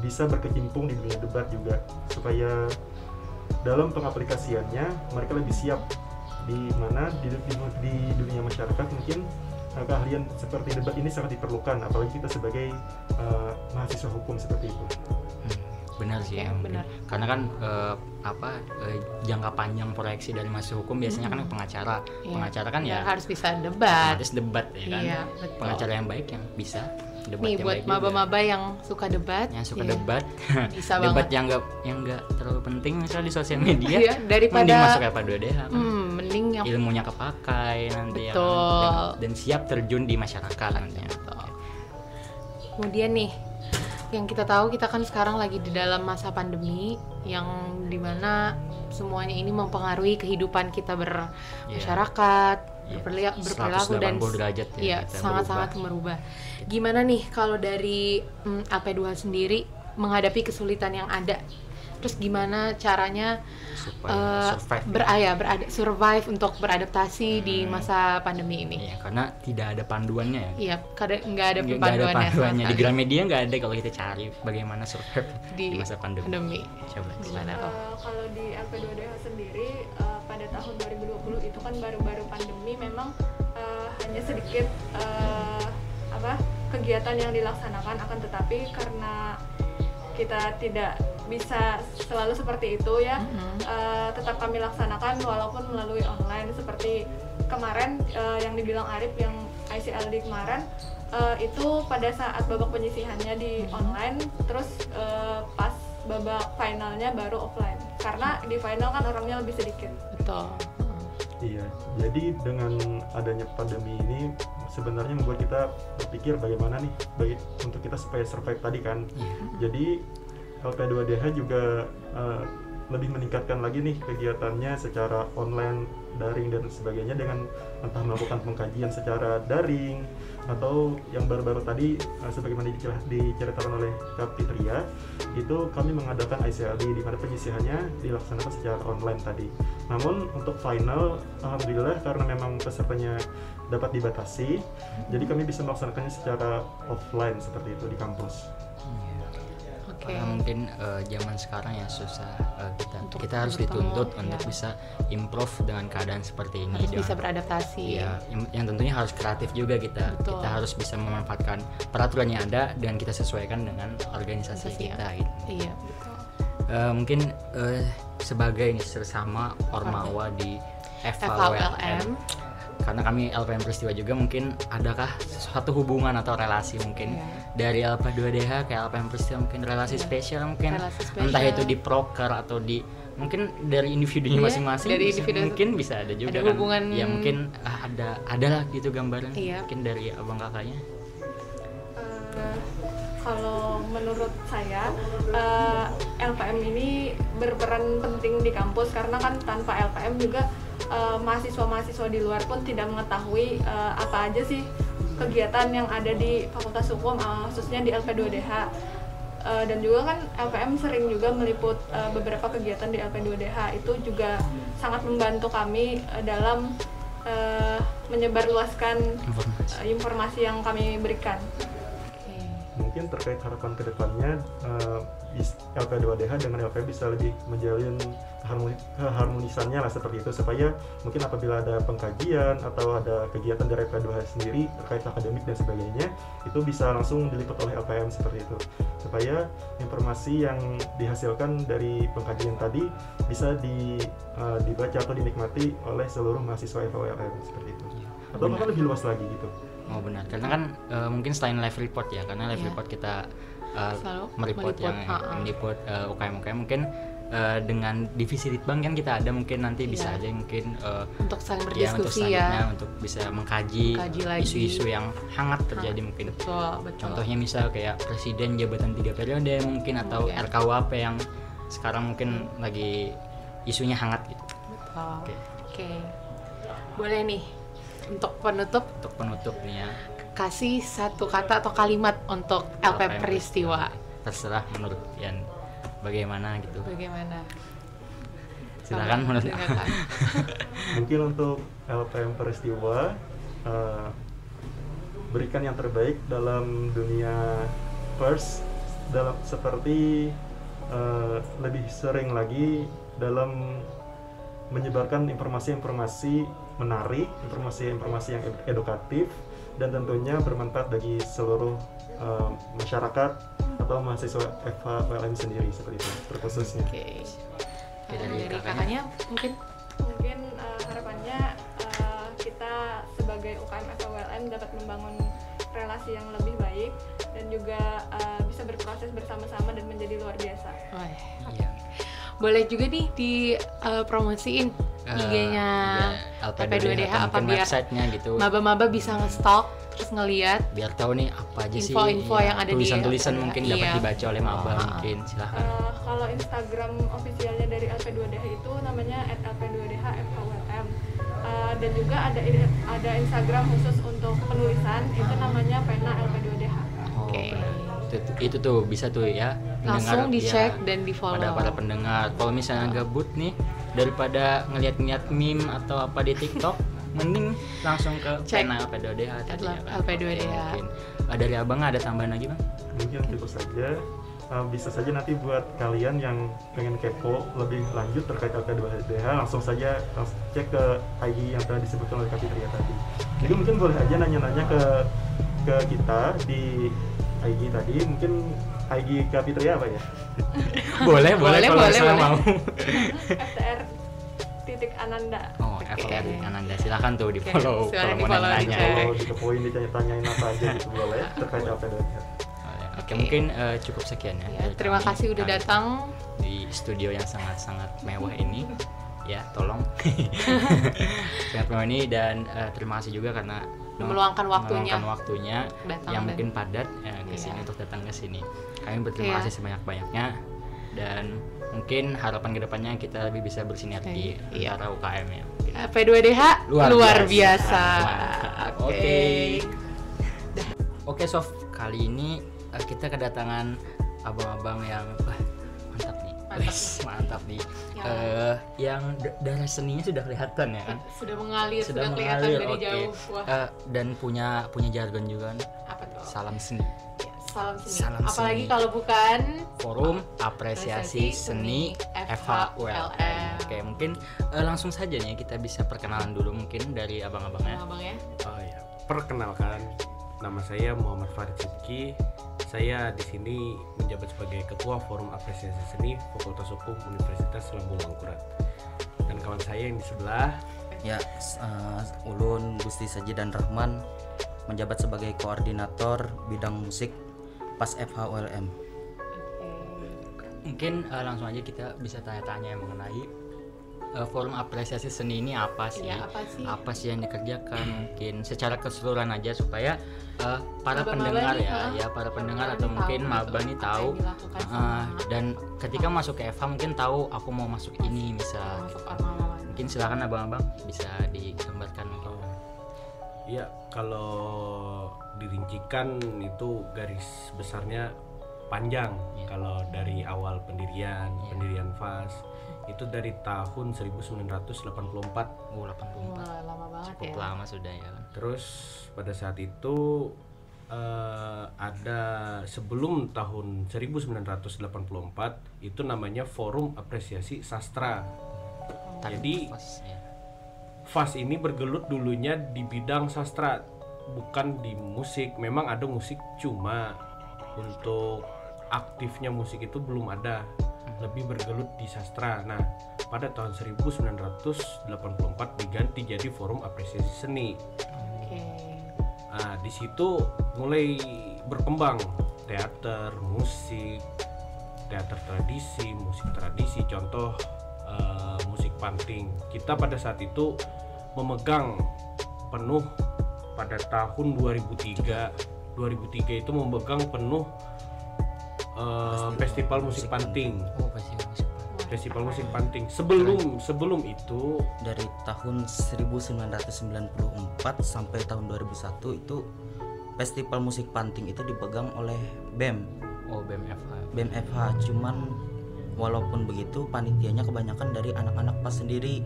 bisa berkecimpung di dunia debat juga, supaya dalam pengaplikasiannya mereka lebih siap, di mana di dunia masyarakat mungkin keahlian seperti debat ini sangat diperlukan, apalagi kita sebagai mahasiswa hukum seperti itu. Benar sih ya, benar. Karena kan jangka panjang proyeksi dari mahasiswa hukum biasanya kan pengacara. Pengacara kan ya harus bisa debat. Harus debat ya kan. Iya, betul. Pengacara yang baik yang bisa debat. Nih, yang buat maba-maba yang suka debat, debat, bisa debat yang enggak terlalu penting misalnya di sosial media, daripada mending masuk LP2DH kan. Mending yang ilmunya kepakai nanti betul. Ya kan? Dan siap terjun di masyarakat nantinya. Kemudian nih, yang kita tahu, kita kan sekarang lagi di dalam masa pandemi yang dimana semuanya ini mempengaruhi kehidupan kita bermasyarakat, berperilaku dan sangat-sangat merubah. Gimana nih kalau dari LP2 sendiri menghadapi kesulitan yang ada? Terus gimana caranya survive untuk beradaptasi di masa pandemi ini? Ya, karena tidak ada panduannya ya. Iya, nggak ada panduannya. Di Gramedia nggak ada kalau kita cari bagaimana survive di masa pandemi. Coba gimana toh? Kalau di LP2DH sendiri pada tahun 2020 itu kan baru-baru pandemi, memang hanya sedikit kegiatan yang dilaksanakan, akan tetapi karena kita tidak bisa selalu seperti itu ya, tetap kami laksanakan walaupun melalui online. Seperti kemarin yang dibilang Arif, yang ICLD kemarin, itu pada saat babak penyisihannya di online, terus pas babak finalnya baru offline, karena di final kan orangnya lebih sedikit. Betul. Iya, jadi dengan adanya pandemi ini sebenarnya membuat kita berpikir bagaimana nih untuk kita supaya survive tadi kan. Jadi LP2DH juga lebih meningkatkan lagi nih kegiatannya secara online, daring dan sebagainya, dengan entah melakukan pengkajian secara daring atau yang baru-baru tadi sebagaimana diceritakan oleh Kak Fitria, itu kami mengadakan ICLD di mana penyisihannya dilaksanakan secara online tadi. Namun untuk final, alhamdulillah karena memang pesertanya dapat dibatasi, jadi kami bisa melaksanakannya secara offline seperti itu di kampus. Karena mungkin zaman sekarang ya susah, kita harus dituntut untuk bisa improve dengan keadaan seperti ini, harus bisa beradaptasi ya, yang tentunya harus kreatif juga kita harus bisa memanfaatkan peraturan yang ada dan kita sesuaikan dengan organisasi kita gitu. Iya, betul. Mungkin sebagai sesama Ormawa di FHWLM, karena kami LPM Peristiwa juga, mungkin adakah suatu hubungan atau relasi mungkin dari LP2DH ke LPM Peristiwa, mungkin relasi spesial mungkin, entah itu di proker atau di mungkin dari individunya masing-masing, mungkin bisa ada juga ada hubungan, kan ya mungkin ada lah gitu gambaran mungkin dari abang kakaknya. Kalau menurut saya LPM ini berperan penting di kampus, karena kan tanpa LPM juga mahasiswa-mahasiswa di luar pun tidak mengetahui apa aja sih kegiatan yang ada di Fakultas Hukum, khususnya di LP2DH. Dan juga kan LPM sering juga meliput beberapa kegiatan di LP2DH, itu juga sangat membantu kami dalam menyebarluaskan informasi yang kami berikan. Mungkin terkait harapan kedepannya, LP2DH dengan LP bisa lebih menjalin keharmonisannya lah seperti itu, supaya mungkin apabila ada pengkajian atau ada kegiatan dari LP2DH sendiri terkait akademik dan sebagainya, itu bisa langsung dilipat oleh LPM seperti itu, supaya informasi yang dihasilkan dari pengkajian tadi bisa dibaca atau dinikmati oleh seluruh mahasiswa FHWLM seperti itu, atau bahkan lebih luas lagi gitu. Oh benar, karena kan mungkin selain live report ya, karena live report kita mereport yang report UKM-UKM, mungkin dengan divisi litbang kan kita ada, mungkin nanti bisa aja mungkin untuk saling berdiskusi untuk bisa mengkaji isu-isu yang hangat terjadi mungkin. Betul. Contohnya misal kayak presiden jabatan 3 periode mungkin, atau RKUHP yang sekarang mungkin lagi isunya hangat gitu. Betul. Oke. Boleh nih. Untuk penutup nih ya, kasih satu kata atau kalimat untuk LPM Peristiwa. Terserah menurut Yan bagaimana gitu. Bagaimana? Silakan menurut. Mungkin untuk LPM Peristiwa, berikan yang terbaik dalam dunia pers, dalam seperti lebih sering lagi dalam menyebarkan informasi-informasi menarik, informasi-informasi yang edukatif dan tentunya bermanfaat bagi seluruh masyarakat atau mahasiswa FHWLM sendiri seperti itu terkhususnya. Oke. Dari kakaknya mungkin harapannya kita sebagai UKM FHWLM dapat membangun relasi yang lebih baik dan juga bisa berproses bersama-sama dan menjadi luar biasa. Iya. Boleh juga nih dipromosiin IG-nya LP2DH apa biar website-nya gitu. Maba-maba bisa nge-stalk terus ngelihat biar tahu nih apa aja sih info-info yang ada tulisan-tulisan mungkin dapat dibaca oleh maba mungkin. Silahkan. Kalau Instagram ofisialnya dari LP2DH itu namanya @LP2DH FHWLM. Dan juga ada Instagram khusus untuk penulisan, itu namanya Pena LP2DH. Oke. Itu tuh bisa tuh ya langsung dicek dan di follow pada para pendengar. Kalau misalnya gabut nih, daripada ngeliat-ngeliat meme atau apa di TikTok, mending langsung ke Pena LP2DH tadi ya kan? LP2DH. Dari abang ada tambahan lagi bang? Mungkin cukup saja. Bisa saja nanti buat kalian yang pengen kepo lebih lanjut terkait LP2DH, langsung saja cek ke IG yang telah disebutkan oleh Kapitria tadi. Jadi mungkin boleh aja nanya-nanya ke kita di IG tadi, mungkin IG Kapitria apa ya? boleh kalau misalnya mau. FTR.Ananda. Oh, FTR Ananda. Silakan tuh di follow kalau mau nanya. Kalau dikepoin ditanya-tanyain apa aja gitu boleh terkait LP2DH. Oke, mungkin cukup sekian ya. Terima kasih udah datang di studio yang sangat-sangat mewah ini. Ya, tolong. Sangat mewah ini dan terima kasih juga karena meluangkan waktunya yang mungkin padat ke sini untuk datang ke sini. Kami berterima kasih sebanyak-banyaknya dan mungkin harapan kedepannya kita lebih bisa bersinergi antara UKM ya. LP2DH luar biasa. Oke, Sof, kali ini kita kedatangan abang-abang yang mantap nih. Yang darah seninya sudah kelihatan ya kan? Sudah mengalir kelihatan dari jauh. Dan punya jargon juga kan? Apa tuh? Salam seni. Salam apalagi seni. Kalau bukan Forum Apresiasi Seni FHWLM. Oke, mungkin langsung saja nih kita bisa perkenalan dulu mungkin dari abang-abangnya. Oh ya, perkenalkan, nama saya Muhammad Farid Sidki. Saya di sini menjabat sebagai Ketua Forum Apresiasi Seni Fakultas Hukum Universitas Lambung Mangkurat. Dan kawan saya yang di sebelah, ya, Ulun Gusti Sajidan Rahman, menjabat sebagai Koordinator Bidang Musik PAS FHWLM. Mungkin langsung aja kita bisa tanya-tanya mengenai Forum Apresiasi Seni ini apa sih? Apa sih yang dikerjakan? Mungkin secara keseluruhan aja supaya para pendengar para pendengar atau mungkin maba nih tahu dan ketika masuk ke FH mungkin tahu aku mau masuk ini misal. Mungkin silakan abang-abang bisa digambarkan. Iya, kalau dirincikan itu garis besarnya panjang. Kalau dari awal pendirian FAS Itu dari tahun 1984. Oh, 84. Wah, lama banget. Cukup ya. lama sudah ya. Terus pada saat itu ada sebelum tahun 1984 itu namanya Forum Apresiasi Sastra. Jadi FAS ini bergelut dulunya di bidang sastra, bukan di musik. Memang ada musik, cuma untuk aktifnya musik itu belum ada, lebih bergelut di sastra. Nah, pada tahun 1984 diganti jadi Forum Apresiasi Seni. Nah, di situ mulai berkembang teater, musik, teater tradisi, musik tradisi. Contoh musik panting. Kita pada saat itu memegang penuh pada tahun 2003 itu memegang penuh festival musik panting. Festival musik panting. Sebelum itu dari tahun 1994 sampai tahun 2001 itu festival musik panting itu dipegang oleh BEM. Oh, BEM FH. BEM FH, cuman walaupun begitu panitianya kebanyakan dari anak-anak PAS sendiri.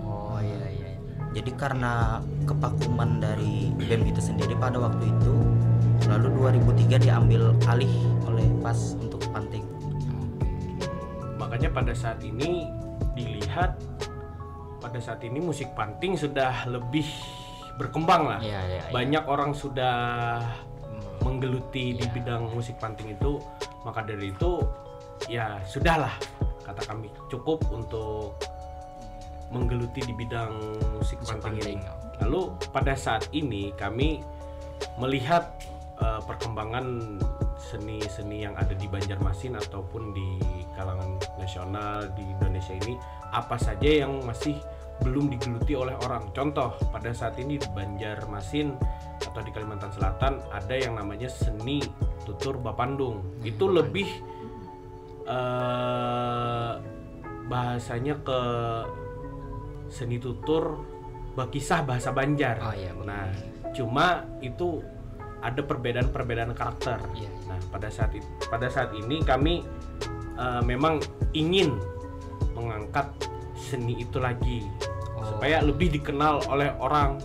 Oh iya. Jadi karena kepakuman dari BEM itu sendiri pada waktu itu, lalu 2003 diambil alih oleh PAS untuk panting. Makanya pada saat ini dilihat, pada saat ini musik panting sudah lebih berkembang lah. Banyak orang sudah menggeluti di bidang musik panting itu. Maka dari itu ya sudahlah, kata kami, cukup untuk menggeluti di bidang musik panting ini. Lalu pada saat ini kami melihat perkembangan seni-seni yang ada di Banjarmasin ataupun di kalangan nasional di Indonesia ini, apa saja yang masih belum digeluti oleh orang. Contoh, pada saat ini di Banjarmasin atau di Kalimantan Selatan ada yang namanya seni tutur Bapandung. Itu lebih bahasanya ke seni tutur bakisah bahasa Banjar. Nah, cuma itu ada perbedaan karakter. Nah, pada saat ini kami memang ingin mengangkat seni itu lagi supaya lebih dikenal oleh orang.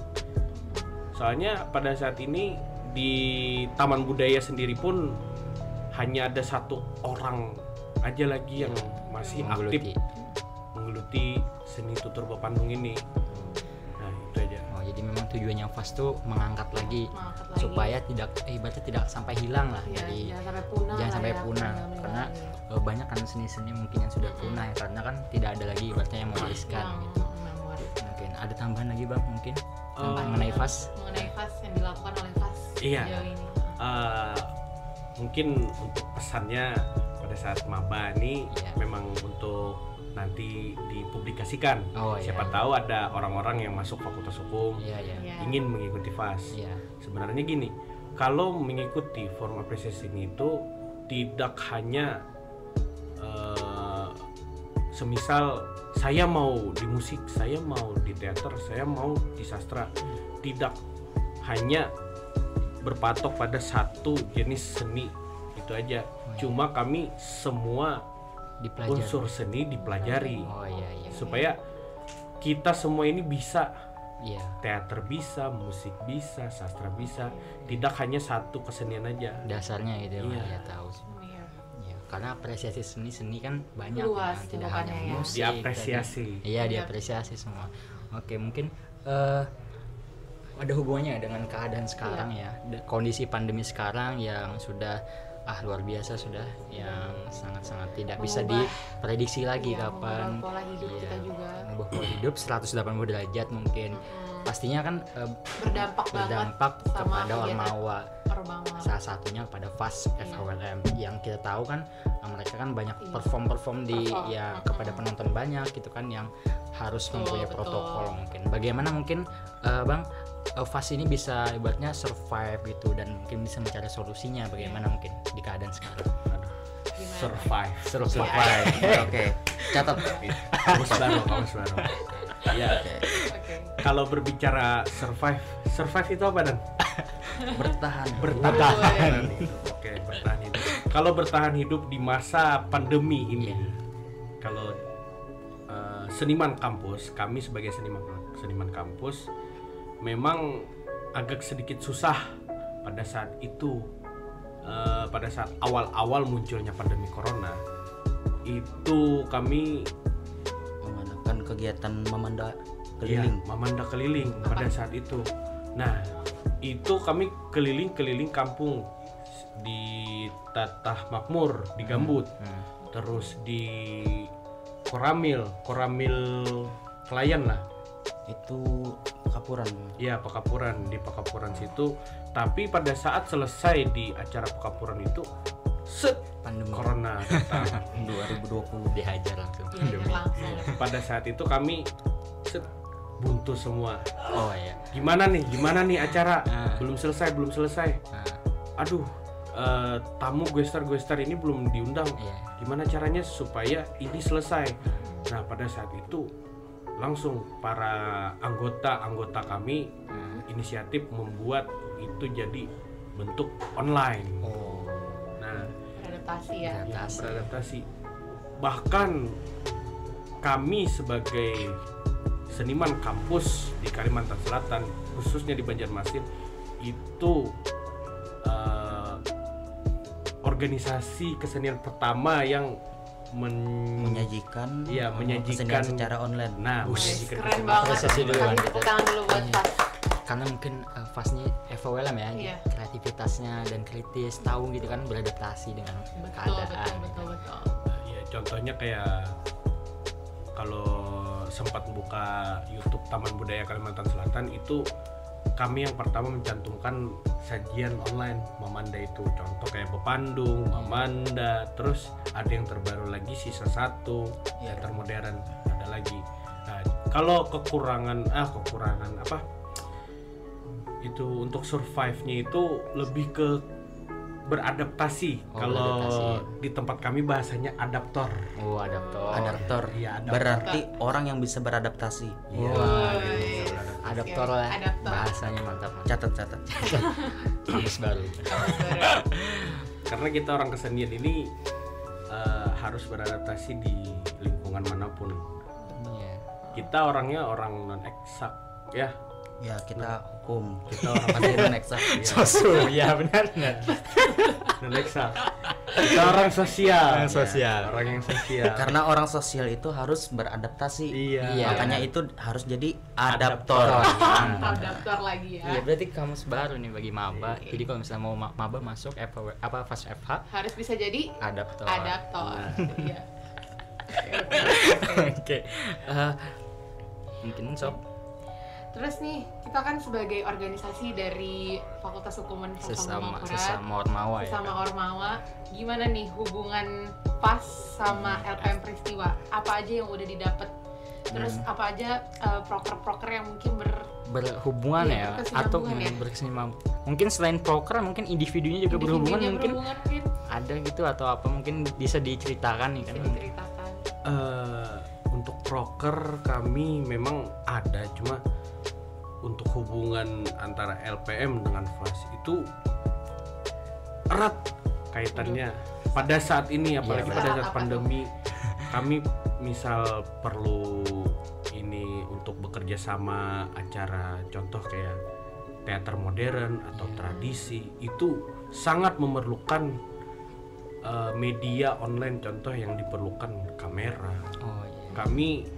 Soalnya pada saat ini di Taman Budaya sendiri pun hanya ada satu orang aja lagi yang masih aktif menggeluti seni tutur Bapandung ini. Nah, itu aja. Jadi memang tujuannya FAS tuh mengangkat lagi supaya ibaratnya tidak sampai hilang lah. Jadi jangan sampai punah karena banyak kan seni-seni mungkin yang sudah punah ya, karena kan tidak ada lagi ibaratnya yang mewariskan gitu. Mungkin ada tambahan lagi Bang mungkin mengenai FAS yang dilakukan oleh FAS sejauh ini. Mungkin untuk pesannya pada saat maba ini memang untuk nanti dipublikasikan. Siapa tahu ada orang-orang yang masuk Fakultas Hukum ingin mengikuti FAS. Sebenarnya gini, kalau mengikuti forum apresiasi ini itu tidak hanya semisal saya mau di musik, saya mau di teater, saya mau di sastra. Tidak hanya berpatok pada satu jenis seni itu aja. Cuma kami semua unsur seni dipelajari supaya kita semua ini bisa. Teater bisa, musik bisa, sastra bisa. Tidak hanya satu kesenian aja. Dasarnya gitu ya tahu. Karena apresiasi seni kan banyak luas, kan? Tidak hanya musik, diapresiasi. Diapresiasi semua. Oke, mungkin ada hubungannya dengan keadaan sekarang ya, kondisi pandemi sekarang yang sudah luar biasa, sudah yang sangat-sangat tidak bisa diprediksi lagi kapan. Pola hidup kita juga. Mengubah pola hidup 180 derajat mungkin. Pastinya kan berdampak kepada Ormawa. Salah satunya kepada FAS FHWLM yang kita tahu kan mereka kan banyak perform di kepada penonton banyak gitu kan, yang harus mempunyai protokol mungkin. Bagaimana mungkin Bang FAS ini bisa ibaratnya survive gitu dan mungkin bisa mencari solusinya bagaimana mungkin di keadaan sekarang? Survive. Oke. Catat. Kamus baru. Ya. Kalau berbicara survive itu apa Dan? Bertahan. Oke, bertahan hidup. Kalau bertahan hidup di masa pandemi ini, kalau seniman kampus, kami sebagai seniman kampus memang agak sedikit susah pada saat itu, pada saat awal-awal munculnya pandemi corona itu kami mengadakan kegiatan Mamanda keliling. Ya, Mamanda keliling pada saat itu. Nah, itu kami keliling-keliling kampung di Tatah Makmur, di Gambut, terus di Koramil Klayan lah. Itu Pekapuran. Iya, Pekapuran, di Pekapuran situ. Tapi pada saat selesai di acara Pekapuran itu, pandemi corona datang 2020 dihajar langsung. Pada saat itu kami buntu semua. Oh iya. Gimana nih acara? Belum selesai. Aduh, tamu gue-star ini belum diundang. Gimana caranya supaya ini selesai? Nah, pada saat itu langsung para anggota kami inisiatif membuat itu jadi bentuk online. Nah, beradaptasi. Bahkan kami sebagai seniman kampus di Kalimantan Selatan, khususnya di Banjarmasin, itu organisasi kesenian pertama yang menyajikan kesenian secara online. Nah, keren banget. Tangan dulu buat Fas. Karena mungkin Fasnya FOLM ya, kreativitasnya dan kritis, tahu gitu kan, beradaptasi dengan keadaan. Betul. Ya, contohnya kayak kalau sempat buka YouTube Taman Budaya Kalimantan Selatan, itu kami yang pertama mencantumkan sajian online Mamanda itu, contoh kayak Bepandung, Mamanda, terus ada yang terbaru lagi sisa 1 teater modern ada lagi. Nah, kalau kekurangan apa? Itu untuk survive-nya itu lebih ke beradaptasi. Kalau di tempat kami bahasanya adaptor. Adaptor. Iya, berarti orang yang bisa beradaptasi. Adaptor lah. Bahasanya mantap. Catat. Kamus baru. Karena kita orang kesenian ini harus beradaptasi di lingkungan manapun. Kita orangnya orang non eksak ya. Ya, kita hukum. Kita orang pasti non eksak. Sosum, ya benar. Non eksak. Kita orang sosial. Orang yang sosial. Karena orang sosial itu harus beradaptasi. Iya. Makanya itu harus jadi adaptor. Adaptor lagi ya. Iya, berarti kamus baru nih bagi maba. Jadi kalau misalnya mau maba masuk Fas FH harus bisa jadi adaptor. Iya. Oke. Mungkin Sob. Terus nih, kita kan sebagai organisasi dari Fakultas Hukum sesama Ormawa, gimana nih hubungan Fas sama LPM Peristiwa? Apa aja yang udah didapat? Terus apa aja proker-proker yang mungkin berhubungan ya, atau berkesinambungan? Mungkin selain proker, mungkin individunya juga berhubungan mungkin ada gitu, atau apa mungkin bisa diceritakan nih kan? Untuk proker kami memang ada, cuma untuk hubungan antara LPM dengan FAS itu erat kaitannya pada saat ini, apalagi pada saat pandemi. Kami misal perlu ini untuk bekerja sama acara, contoh kayak teater modern atau tradisi, itu sangat memerlukan media online, contoh yang diperlukan kamera. Kami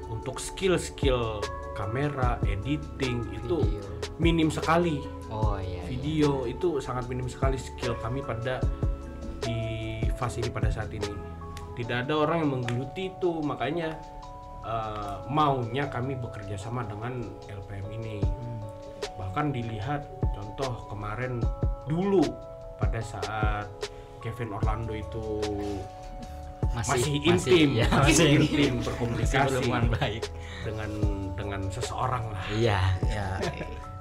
untuk skill kamera, editing itu minim sekali. Video itu sangat minim sekali skill kami pada di fase ini pada saat ini. Tidak ada orang yang menggeluti itu, makanya maunya kami bekerja sama dengan LPM ini. Bahkan dilihat contoh kemarin dulu pada saat Kevin Orlando itu masih intim berkomunikasi baik dengan seseorang lah. Iya.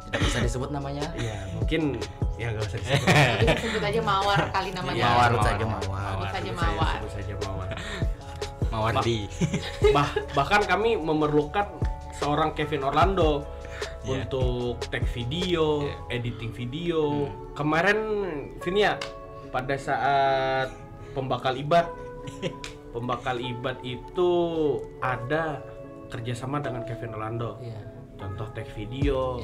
Tidak bisa disebut namanya. Iya, mungkin ya nggak usah disebut. Bisa sebut aja Mawar kali namanya. Mawar. Sebut saja Mawar. Mawardi. Bahkan kami memerlukan seorang Kevin Orlando untuk tag video, editing video. Kemarin Vinia pada saat pembakal ibat Pembakal Ibad itu ada kerjasama dengan Kevin Orlando. Contoh tag video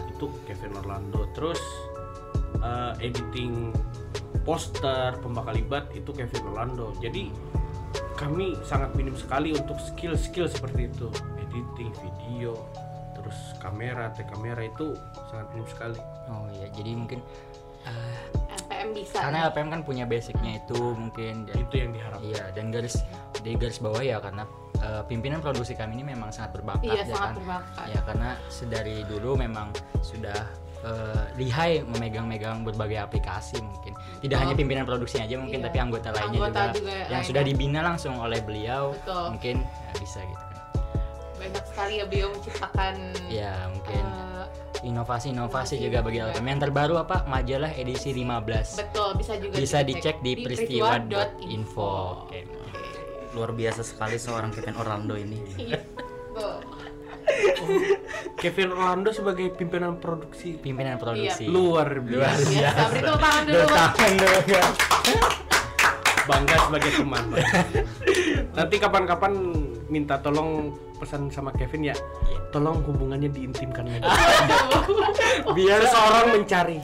itu Kevin Orlando. Terus editing poster Pembakal Ibad itu Kevin Orlando. Jadi kami sangat minim sekali untuk skill-skill seperti itu, editing video, terus tag kamera itu sangat minim sekali. Oh iya, jadi mungkin LPM bisa. Karena LPM kan punya basicnya itu mungkin. Itu yang diharapkan. Iya, dan garis bawah ya karena pimpinan produksi kami ini memang sangat berbakat. Iya, sangat berbakat. Ya karena sedari dulu memang sudah lihai memegang berbagai aplikasi mungkin. Tidak hanya pimpinan produksinya aja mungkin, tapi anggota lainnya juga yang sudah dibina langsung oleh beliau. Mungkin bisa gitu kan. Banyak sekali ya beliau menciptakan. Ya mungkin. Inovasi juga bagi LPM. Yang terbaru apa? Majalah edisi 15. Betul, bisa dicek di peristiwa.info. Oke. Luar biasa sekali seorang Kevin Orlando ini. Kevin Orlando sebagai pimpinan produksi. Luar biasa. Sabri tuh tangan dulu. Bangga sebagai teman. Nanti kapan-kapan minta tolong pesan sama Kevin ya. Tolong hubungannya diintimkan lagi. Biar seorang mencari.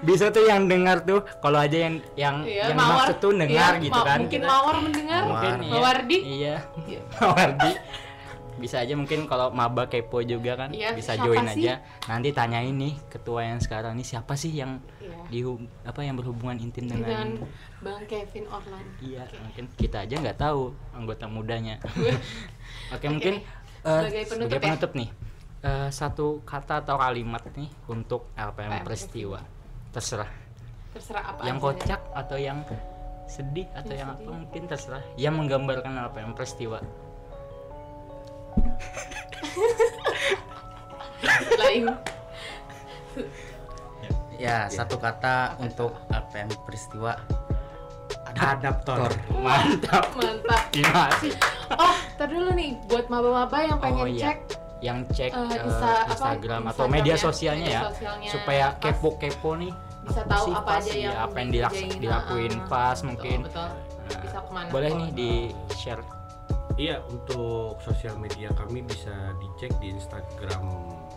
Bisa tuh yang dengar tuh, kalau aja yang maksud tuh dengar gitu kan. Mungkin Mawar mendengar. Mawardi. Iya. Mawardi. Bisa aja mungkin kalau maba kepo juga kan, bisa join aja. Nanti tanyain nih ketua yang sekarang nih siapa sih yang yang berhubungan intim dengan Bang Kevin Orlando. Iya, mungkin kita aja nggak tahu anggota mudanya. Oke, mungkin sebagai penutup nih, satu kata atau kalimat nih untuk LPM Peristiwa. Terserah apa yang kocak atau yang sedih atau yang apa, mungkin terserah yang menggambarkan LPM Peristiwa. Ya, satu kata untuk LPM Peristiwa. Adaptor. Mantap. Gimana sih? Tar dulu nih buat maba-maba yang pengen cek Instagram atau media sosialnya ya, supaya kepo-kepo nih, bisa tahu apa aja yang dilakuin pas mungkin. Betul. Bisa kemana? Boleh nih di share. Iya, untuk sosial media kami bisa dicek di Instagram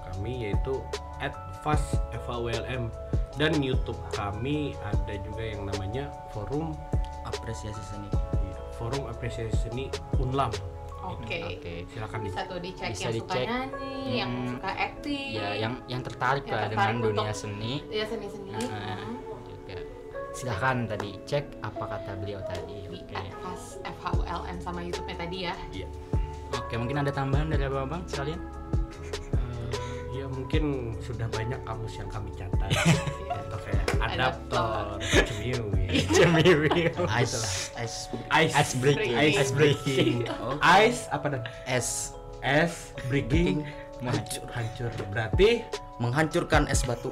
kami yaitu @fast_FAWLM, dan YouTube kami ada juga yang namanya Forum Apresiasi Seni. Forum Apresiasi Seni Unlam. Oke. Silakan bisa tuh dicek yang suka nyanyi, yang suka acting. Ya, yang tertarik lah dengan dunia seni. Iya, seni-seni. Juga. Silakan tadi cek apa kata beliau tadi. FHULM sama YouTube-nya tadi ya. Iya. Oke, mungkin ada tambahan dari abang-abang sekalian? Ya mungkin sudah banyak kamus yang kami catat. Contoh kayak adaptor, cemiwi, ice breaking, ice apa dan es breaking, hancur berarti menghancurkan es batu.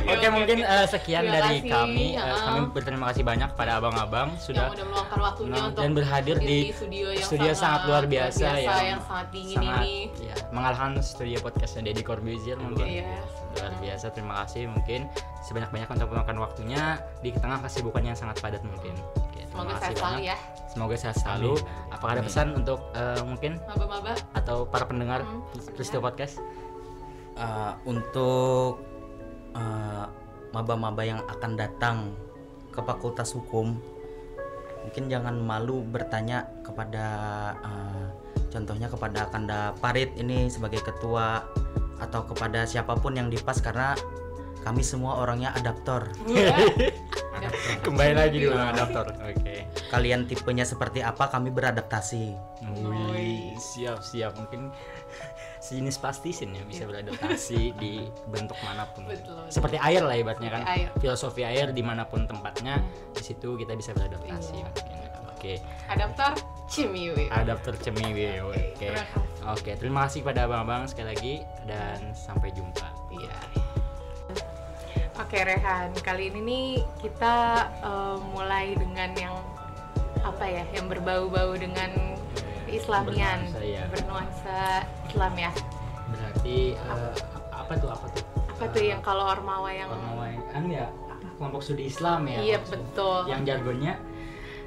Oke, mungkin sekian dari kami. Kami berterima kasih banyak kepada abang-abang sudah meluangkan waktunya untuk dan berhadir di studio yang sangat luar biasa yang sangat dingin ini. Ya, mengalahkan studio podcastnya Deddy Corbuzier mungkin. Luar biasa, terima kasih mungkin sebanyak-banyak untuk meluangkan waktunya di tengah kesibukan yang sangat padat mungkin. Semoga sehat selalu ya. Semoga sehat selalu. Apakah ada pesan untuk mungkin maba-maba atau para pendengar Peristiwa Podcast? Untuk maba-maba yang akan datang ke Fakultas Hukum, mungkin jangan malu bertanya kepada contohnya kepada Kanda Parit ini sebagai ketua, atau kepada siapapun yang dipas, karena kami semua orangnya adaptor. Kembali lagi di ulang adaptor. Oke. Kalian tipenya seperti apa, kami beradaptasi. Siap. Mungkin sejenis plastisin ya, bisa beradaptasi di bentuk manapun. Betul. Seperti air lah ibaratnya kan. Filosofi air dimanapun tempatnya, di situ kita bisa beradaptasi. Oke. Adaptor Cemiwi. Oke, terima kasih kepada abang-abang sekali lagi dan sampai jumpa. Iya. Oke Rehan, kali ini nih kita mulai dengan yang yang berbau-bau dengan Islamian, bernuansa Islam ya. Berarti apa tuh? Apa tuh yang kalau ormawa yang ya? kelompok studi Islam ya. Iya, betul. Yang jargonnya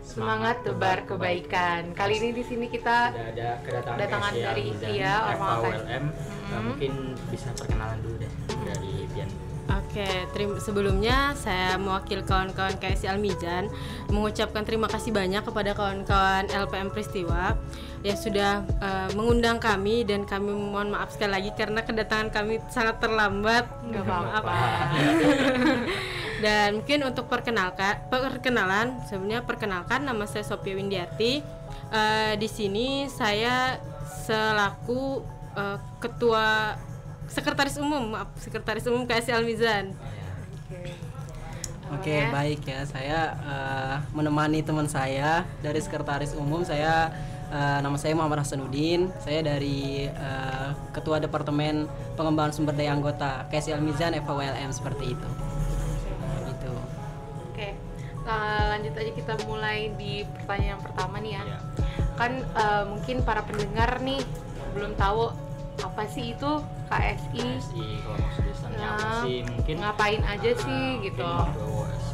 semangat tebar kebaikan. Kali ini di sini kita ada kedatangan dari FAWLM. Mungkin bisa perkenalan dulu deh dari Bian. Oke, sebelumnya saya mewakili kawan-kawan KSI Al-Mizan mengucapkan terima kasih banyak kepada kawan-kawan LPM Peristiwa yang sudah mengundang kami, dan kami mohon maaf sekali lagi karena kedatangan kami sangat terlambat. Nggak apa-apa. Dan mungkin untuk perkenalan, sebenarnya perkenalkan, nama saya Sophia Windiarti. Di sini saya selaku ketua sekretaris umum KSI Al-Mizan. Oke, baik ya. Saya menemani teman saya dari sekretaris umum. Nama saya Muhammad Hasanuddin. Saya dari ketua Departemen Pengembangan Sumber Daya Anggota KSI Al-Mizan FAWLM, seperti itu. Gitu. Oke. Lanjut aja, kita mulai di pertanyaan yang pertama nih ya. Kan mungkin para pendengar nih belum tahu apa sih itu KSI, kelompok studi Islamnya apa sih, mungkin ngapain aja sih gitu.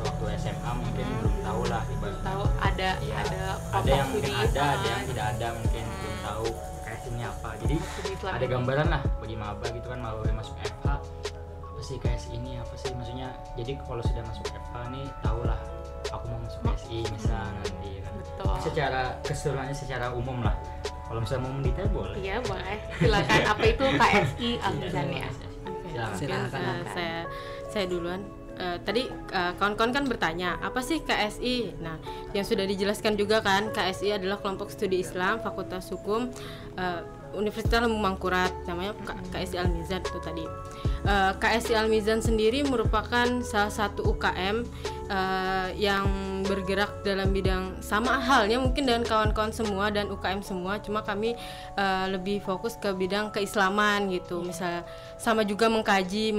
Waktu SMA mungkin belum tahu lah, tahu ada yang mungkin ada yang tidak ada, mungkin belum tahu KSI-nya apa. Jadi ada gambaran lah bagi maba gitu kan, mau masuk FH apa sih KSI ini, apa sih maksudnya. Jadi kalau sudah masuk FH nih tahulah aku mau masuk KSI misalnya nanti kan. Betul. Secara keseluruhannya secara umum lah. Kalau misalnya mau mendetail boleh. Iya, boleh. Silakan. Apa itu KSI Al-Mizan ya? Silakan. Saya duluan. Tadi kawan-kawan kan bertanya apa sih KSI. Nah, yang sudah dijelaskan juga kan, KSI adalah kelompok studi Islam Fakultas Hukum Universitas Lambung Mangkurat, namanya KSI Al-Mizan itu tadi. KSI Al-Mizan sendiri merupakan salah satu UKM yang bergerak dalam bidang sama halnya mungkin dengan kawan-kawan semua dan UKM semua, cuma kami lebih fokus ke bidang keislaman gitu. Misalnya sama juga mengkaji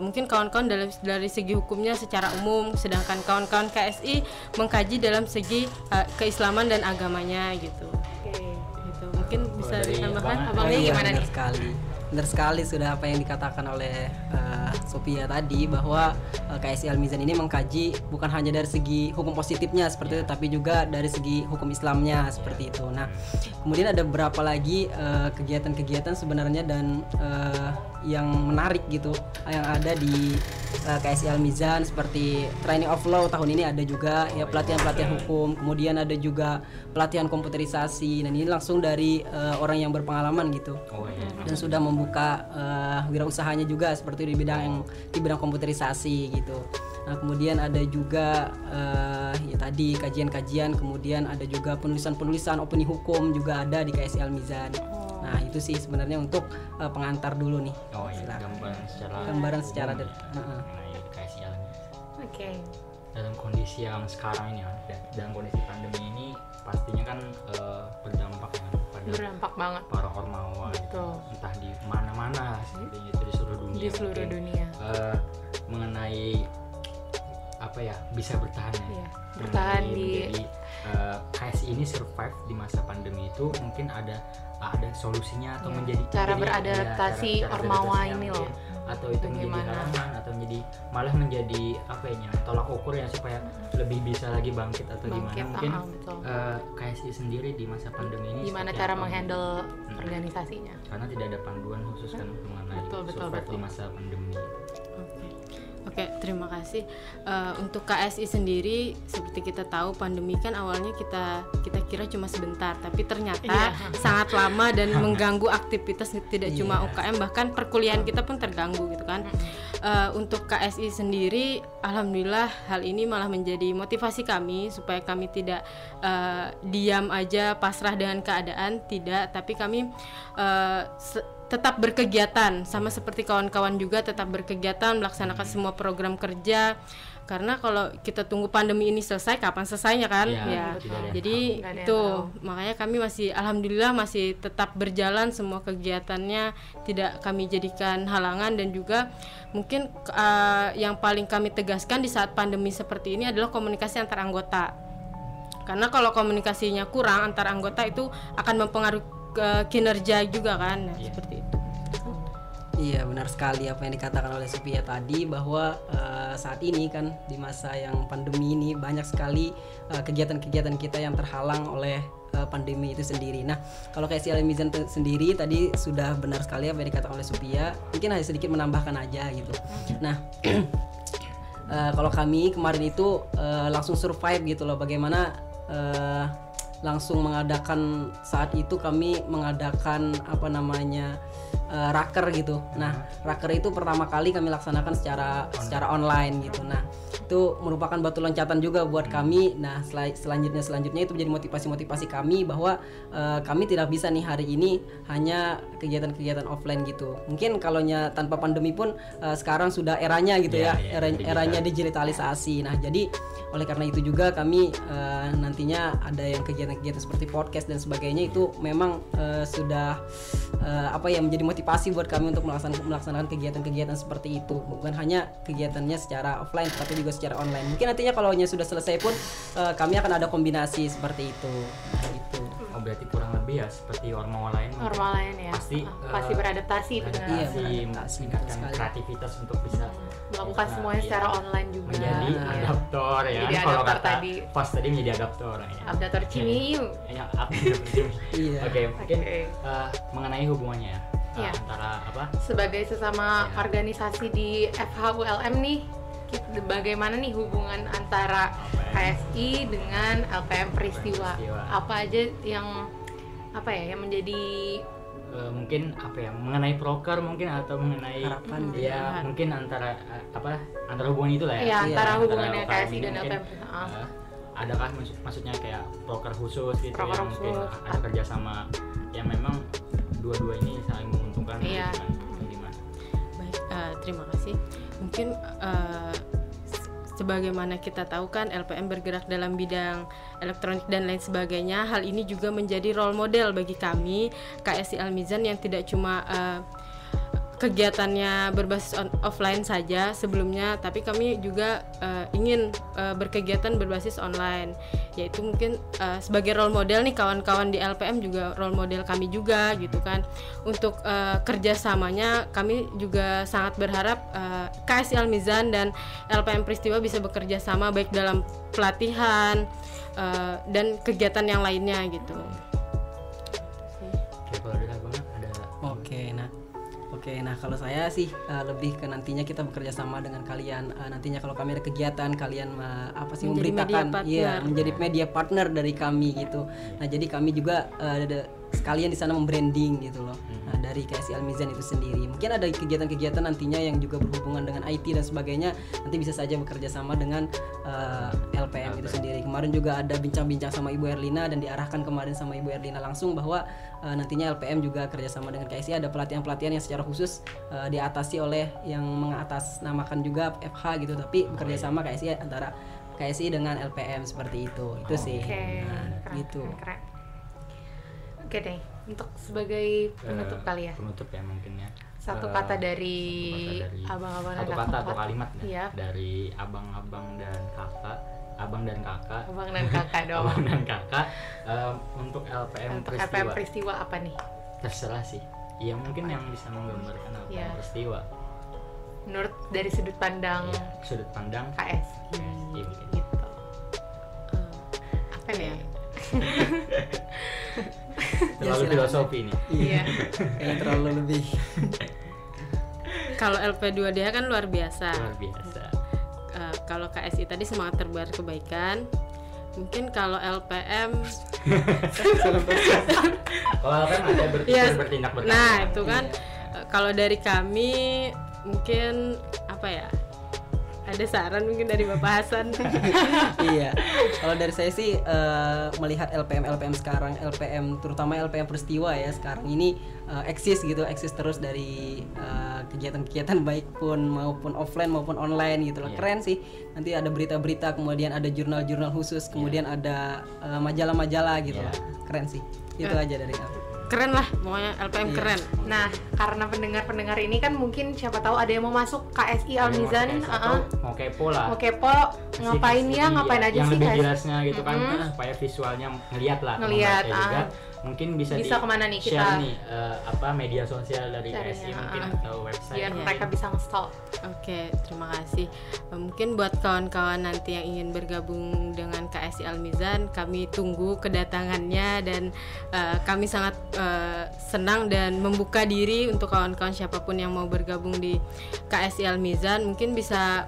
mungkin kawan-kawan dari segi hukumnya secara umum, sedangkan kawan-kawan KSI mengkaji dalam segi keislaman dan agamanya gitu. Gitu. Mungkin bisa ditambahkan Abang Lee gimana nih? Benar sekali sudah apa yang dikatakan oleh Sophia tadi, bahwa KSI Al-Mizan ini mengkaji bukan hanya dari segi hukum positifnya seperti itu, tapi juga dari segi hukum Islamnya seperti itu. Nah, kemudian ada beberapa lagi kegiatan-kegiatan sebenarnya dan yang menarik gitu yang ada di KSI Al-Mizan, seperti training of law tahun ini ada juga ya, pelatihan hukum, kemudian ada juga pelatihan komputerisasi, dan ini langsung dari orang yang berpengalaman gitu. Dan sudah membuka wirausahanya juga seperti di bidang komputerisasi gitu. Nah, kemudian ada juga ya tadi kajian-kajian, kemudian ada juga penulisan opini hukum juga ada di KSI Al-Mizan. Nah, itu sih sebenarnya untuk pengantar dulu nih. Gambaran secara KSI Al-Mizan. Oke. Dalam kondisi yang sekarang ini, dalam kondisi pandemi ini pastinya kan berdampak banget para ormawa gitu, entah di mana-mana seperti itu di seluruh dunia. Mengenai apa ya, bisa bertahan ya. Bertahan di KSI ini survive di masa pandemi itu, mungkin ada solusinya atau menjadi cara beradaptasi ormawa ini loh, atau itu menjadi halangan atau malah menjadi apa ya, tolak ukur ya supaya lebih bisa lagi bangkit atau gimana mungkin. KSI sendiri di masa pandemi ini gimana cara menghandle organisasinya, karena tidak ada panduan khusus kan mengenai survive di masa pandemi. Oke, terima kasih. Untuk KSI sendiri, seperti kita tahu pandemi kan awalnya kita kira cuma sebentar, tapi ternyata sangat lama dan mengganggu aktivitas tidak cuma UKM, bahkan perkuliahan kita pun terganggu gitu kan. Untuk KSI sendiri, alhamdulillah hal ini malah menjadi motivasi kami supaya kami tidak diam aja pasrah dengan keadaan, tidak, tapi kami tetap berkegiatan, sama seperti kawan-kawan juga tetap berkegiatan, melaksanakan semua program kerja. Karena kalau kita tunggu pandemi ini selesai, kapan selesainya kan? Jadi itu makanya kami alhamdulillah masih tetap berjalan semua kegiatannya, tidak kami jadikan halangan. Dan juga mungkin yang paling kami tegaskan di saat pandemi seperti ini adalah komunikasi antar anggota. Karena kalau komunikasinya kurang antar anggota itu akan mempengaruhi ke kinerja juga kan, seperti itu. Iya, benar sekali apa yang dikatakan oleh Sophia tadi, bahwa saat ini kan di masa yang pandemi ini banyak sekali kegiatan-kegiatan kita yang terhalang oleh pandemi itu sendiri. Nah, kalau KSI Al-Mizan sendiri tadi sudah benar sekali apa yang dikatakan oleh Sophia. Mungkin hanya sedikit menambahkan aja gitu. Nah, kalau kami kemarin itu langsung survive gitu loh, bagaimana langsung mengadakan, saat itu kami mengadakan raker gitu. Nah, raker itu pertama kali kami laksanakan secara online gitu. Nah, itu merupakan batu loncatan juga buat kami. Nah, selanjutnya itu menjadi motivasi kami bahwa kami tidak bisa nih hari ini hanya kegiatan-kegiatan offline gitu. Mungkin kalaunya tanpa pandemi pun sekarang sudah eranya gitu eranya digitalisasi. Nah, jadi oleh karena itu juga kami nantinya ada yang kegiatan-kegiatan seperti podcast dan sebagainya, itu memang sudah menjadi motivasi buat kami untuk melaksanakan kegiatan-kegiatan seperti itu, bukan hanya kegiatannya secara offline tapi juga secara online. Mungkin nantinya kalau sudah selesai pun kami akan ada kombinasi seperti itu. Nah, gitu. Oh, berarti kurang lebih ya seperti ormawa lain ya. Pasti beradaptasi dengan meningkatkan kreativitas untuk bisa melakukan semuanya secara online juga. Menjadi adaptor ya. Jadi kalau adaptor kata pas tadi menjadi adaptor ya. Adaptor Cimiu. Ya, Oke, mungkin mengenai hubungannya antara sebagai sesama organisasi di FHULM nih, bagaimana nih hubungan antara KSI dengan LPM Peristiwa? Apa aja yang yang menjadi mungkin mengenai proker mungkin, atau mengenai harapan mungkin antara hubungan itulah ya. Antara hubungannya KSI dan LPM. Adakah maksudnya kayak proker khusus gitu yang mungkin ada kerjasama yang memang dua-dua ini saling menguntungkan gimana? Baik, terima kasih. Mungkin sebagaimana kita tahu kan LPM bergerak dalam bidang elektronik dan lain sebagainya. Hal ini juga menjadi role model bagi kami KSI Al-Mizan yang tidak cuma kegiatannya berbasis offline saja sebelumnya, tapi kami juga ingin berkegiatan berbasis online, yaitu mungkin sebagai role model nih, kawan-kawan di LPM juga role model kami juga gitu kan. Untuk kerjasamanya kami juga sangat berharap KSI Al-Mizan dan LPM Peristiwa bisa bekerja sama baik dalam pelatihan dan kegiatan yang lainnya gitu. Oke, nah kalau saya sih lebih ke nantinya kita bekerja sama dengan kalian. Nantinya kalau kami ada kegiatan, kalian memberitakan, menjadi media partner dari kami gitu. Nah, jadi kami juga sekalian di sana membranding gitu loh. Nah, dari KSI Al-Mizan itu sendiri. Mungkin ada kegiatan-kegiatan nantinya yang juga berhubungan dengan IT dan sebagainya. Nanti bisa saja bekerja sama dengan LPM itu sendiri. Kemarin juga ada bincang-bincang sama Ibu Erlina dan diarahkan kemarin sama Ibu Erlina langsung bahwa nantinya LPM juga kerjasama dengan KSI, ada pelatihan-pelatihan yang secara khusus diatasi oleh yang mengatasnamakan juga FH gitu, tapi bekerja sama KSI antara KSI dengan LPM seperti itu. Itu sih. Nah, gitu. Keren. Oke deh, untuk sebagai penutup kali ya. Penutup ya mungkin ya. Satu kata dari abang-abang dan kakak. Satu kata atau kalimat ya. Dari abang-abang dan kakak. Abang dan kakak. Abang dan kakak dong. Abang dan kakak untuk LPM untuk Peristiwa. LPM Peristiwa apa nih? Terserah sih. Iya, mungkin yang bisa menggambarkan LPM Peristiwa. Menurut dari sudut pandang. Ya, sudut pandang KSI. Gitu. Apa nih ya? Terlalu filosofi nih. Iya. Kayaknya terlalu lebih. Kalau LP2DH kan luar biasa. Luar biasa. Kalau KSI tadi semangat terbar kebaikan. Mungkin kalau LPM kalau LPM ada bertindak bertindak. Nah, itu kan kalau dari kami mungkin ada saran mungkin dari Bapak Hasan. Iya. Kalau dari saya sih melihat LPM sekarang, LPM terutama LPM Peristiwa ya sekarang ini eksis terus dari kegiatan-kegiatan baik maupun offline maupun online gitu loh. Keren sih. Nanti ada berita-berita, kemudian ada jurnal-jurnal khusus, kemudian ada majalah-majalah gitu loh. Keren sih. Itu aja dari aku. Keren lah, pokoknya LPM keren. Nah, karena pendengar-pendengar ini kan mungkin siapa tahu ada yang mau masuk KSI Al-Mizan, mau kepo lah. Mau kepo, ngapain aja yang sih? Yang lebih jelasnya gitu kan, supaya visualnya ngeliat lah. Ngeliat, juga mungkin bisa kemana nih kita share nih media sosial dari KSI mungkin atau website biar mereka bisa nge-stalk. Oke, terima kasih. Mungkin buat kawan-kawan nanti yang ingin bergabung dengan KSI Al-Mizan, kami tunggu kedatangannya dan kami sangat senang dan membuka diri untuk kawan-kawan siapapun yang mau bergabung di KSI Al-Mizan. Mungkin bisa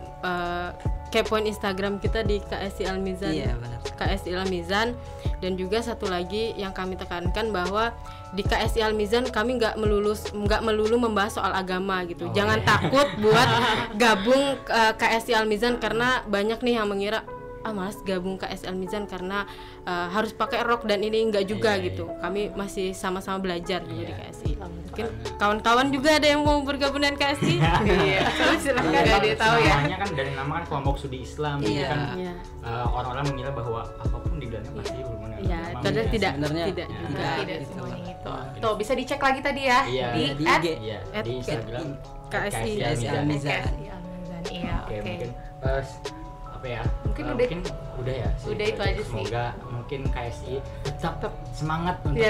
kepoin Instagram kita di KSI Al-Mizan. Iya, benar. KSI Al-Mizan. Dan juga satu lagi yang kami tekankan bahwa di KSI Al-Mizan kami nggak melulu membahas soal agama gitu. Jangan takut buat gabung KSI Al-Mizan karena banyak nih yang mengira malas gabung KSI Al-Mizan karena harus pakai rok dan ini enggak juga gitu. Kami masih sama-sama belajar juga di KSI. Mungkin kawan-kawan juga ada yang mau bergabung dengan KSI. Iya. Silakan dia tahu ya. Namanya kan dari nama kan kelompok studi Islam, jadi kan orang-orang mengira bahwa apapun di dalamnya pasti berhubungan dengan agama. Padahal tidak semuanya itu. Tuh bisa dicek lagi tadi ya di Instagram KSI Al-Mizan. Iya, oke. Mungkin mungkin udah ya sih. Udah itu aja sih. Semoga mungkin KSI tetap semangat untuk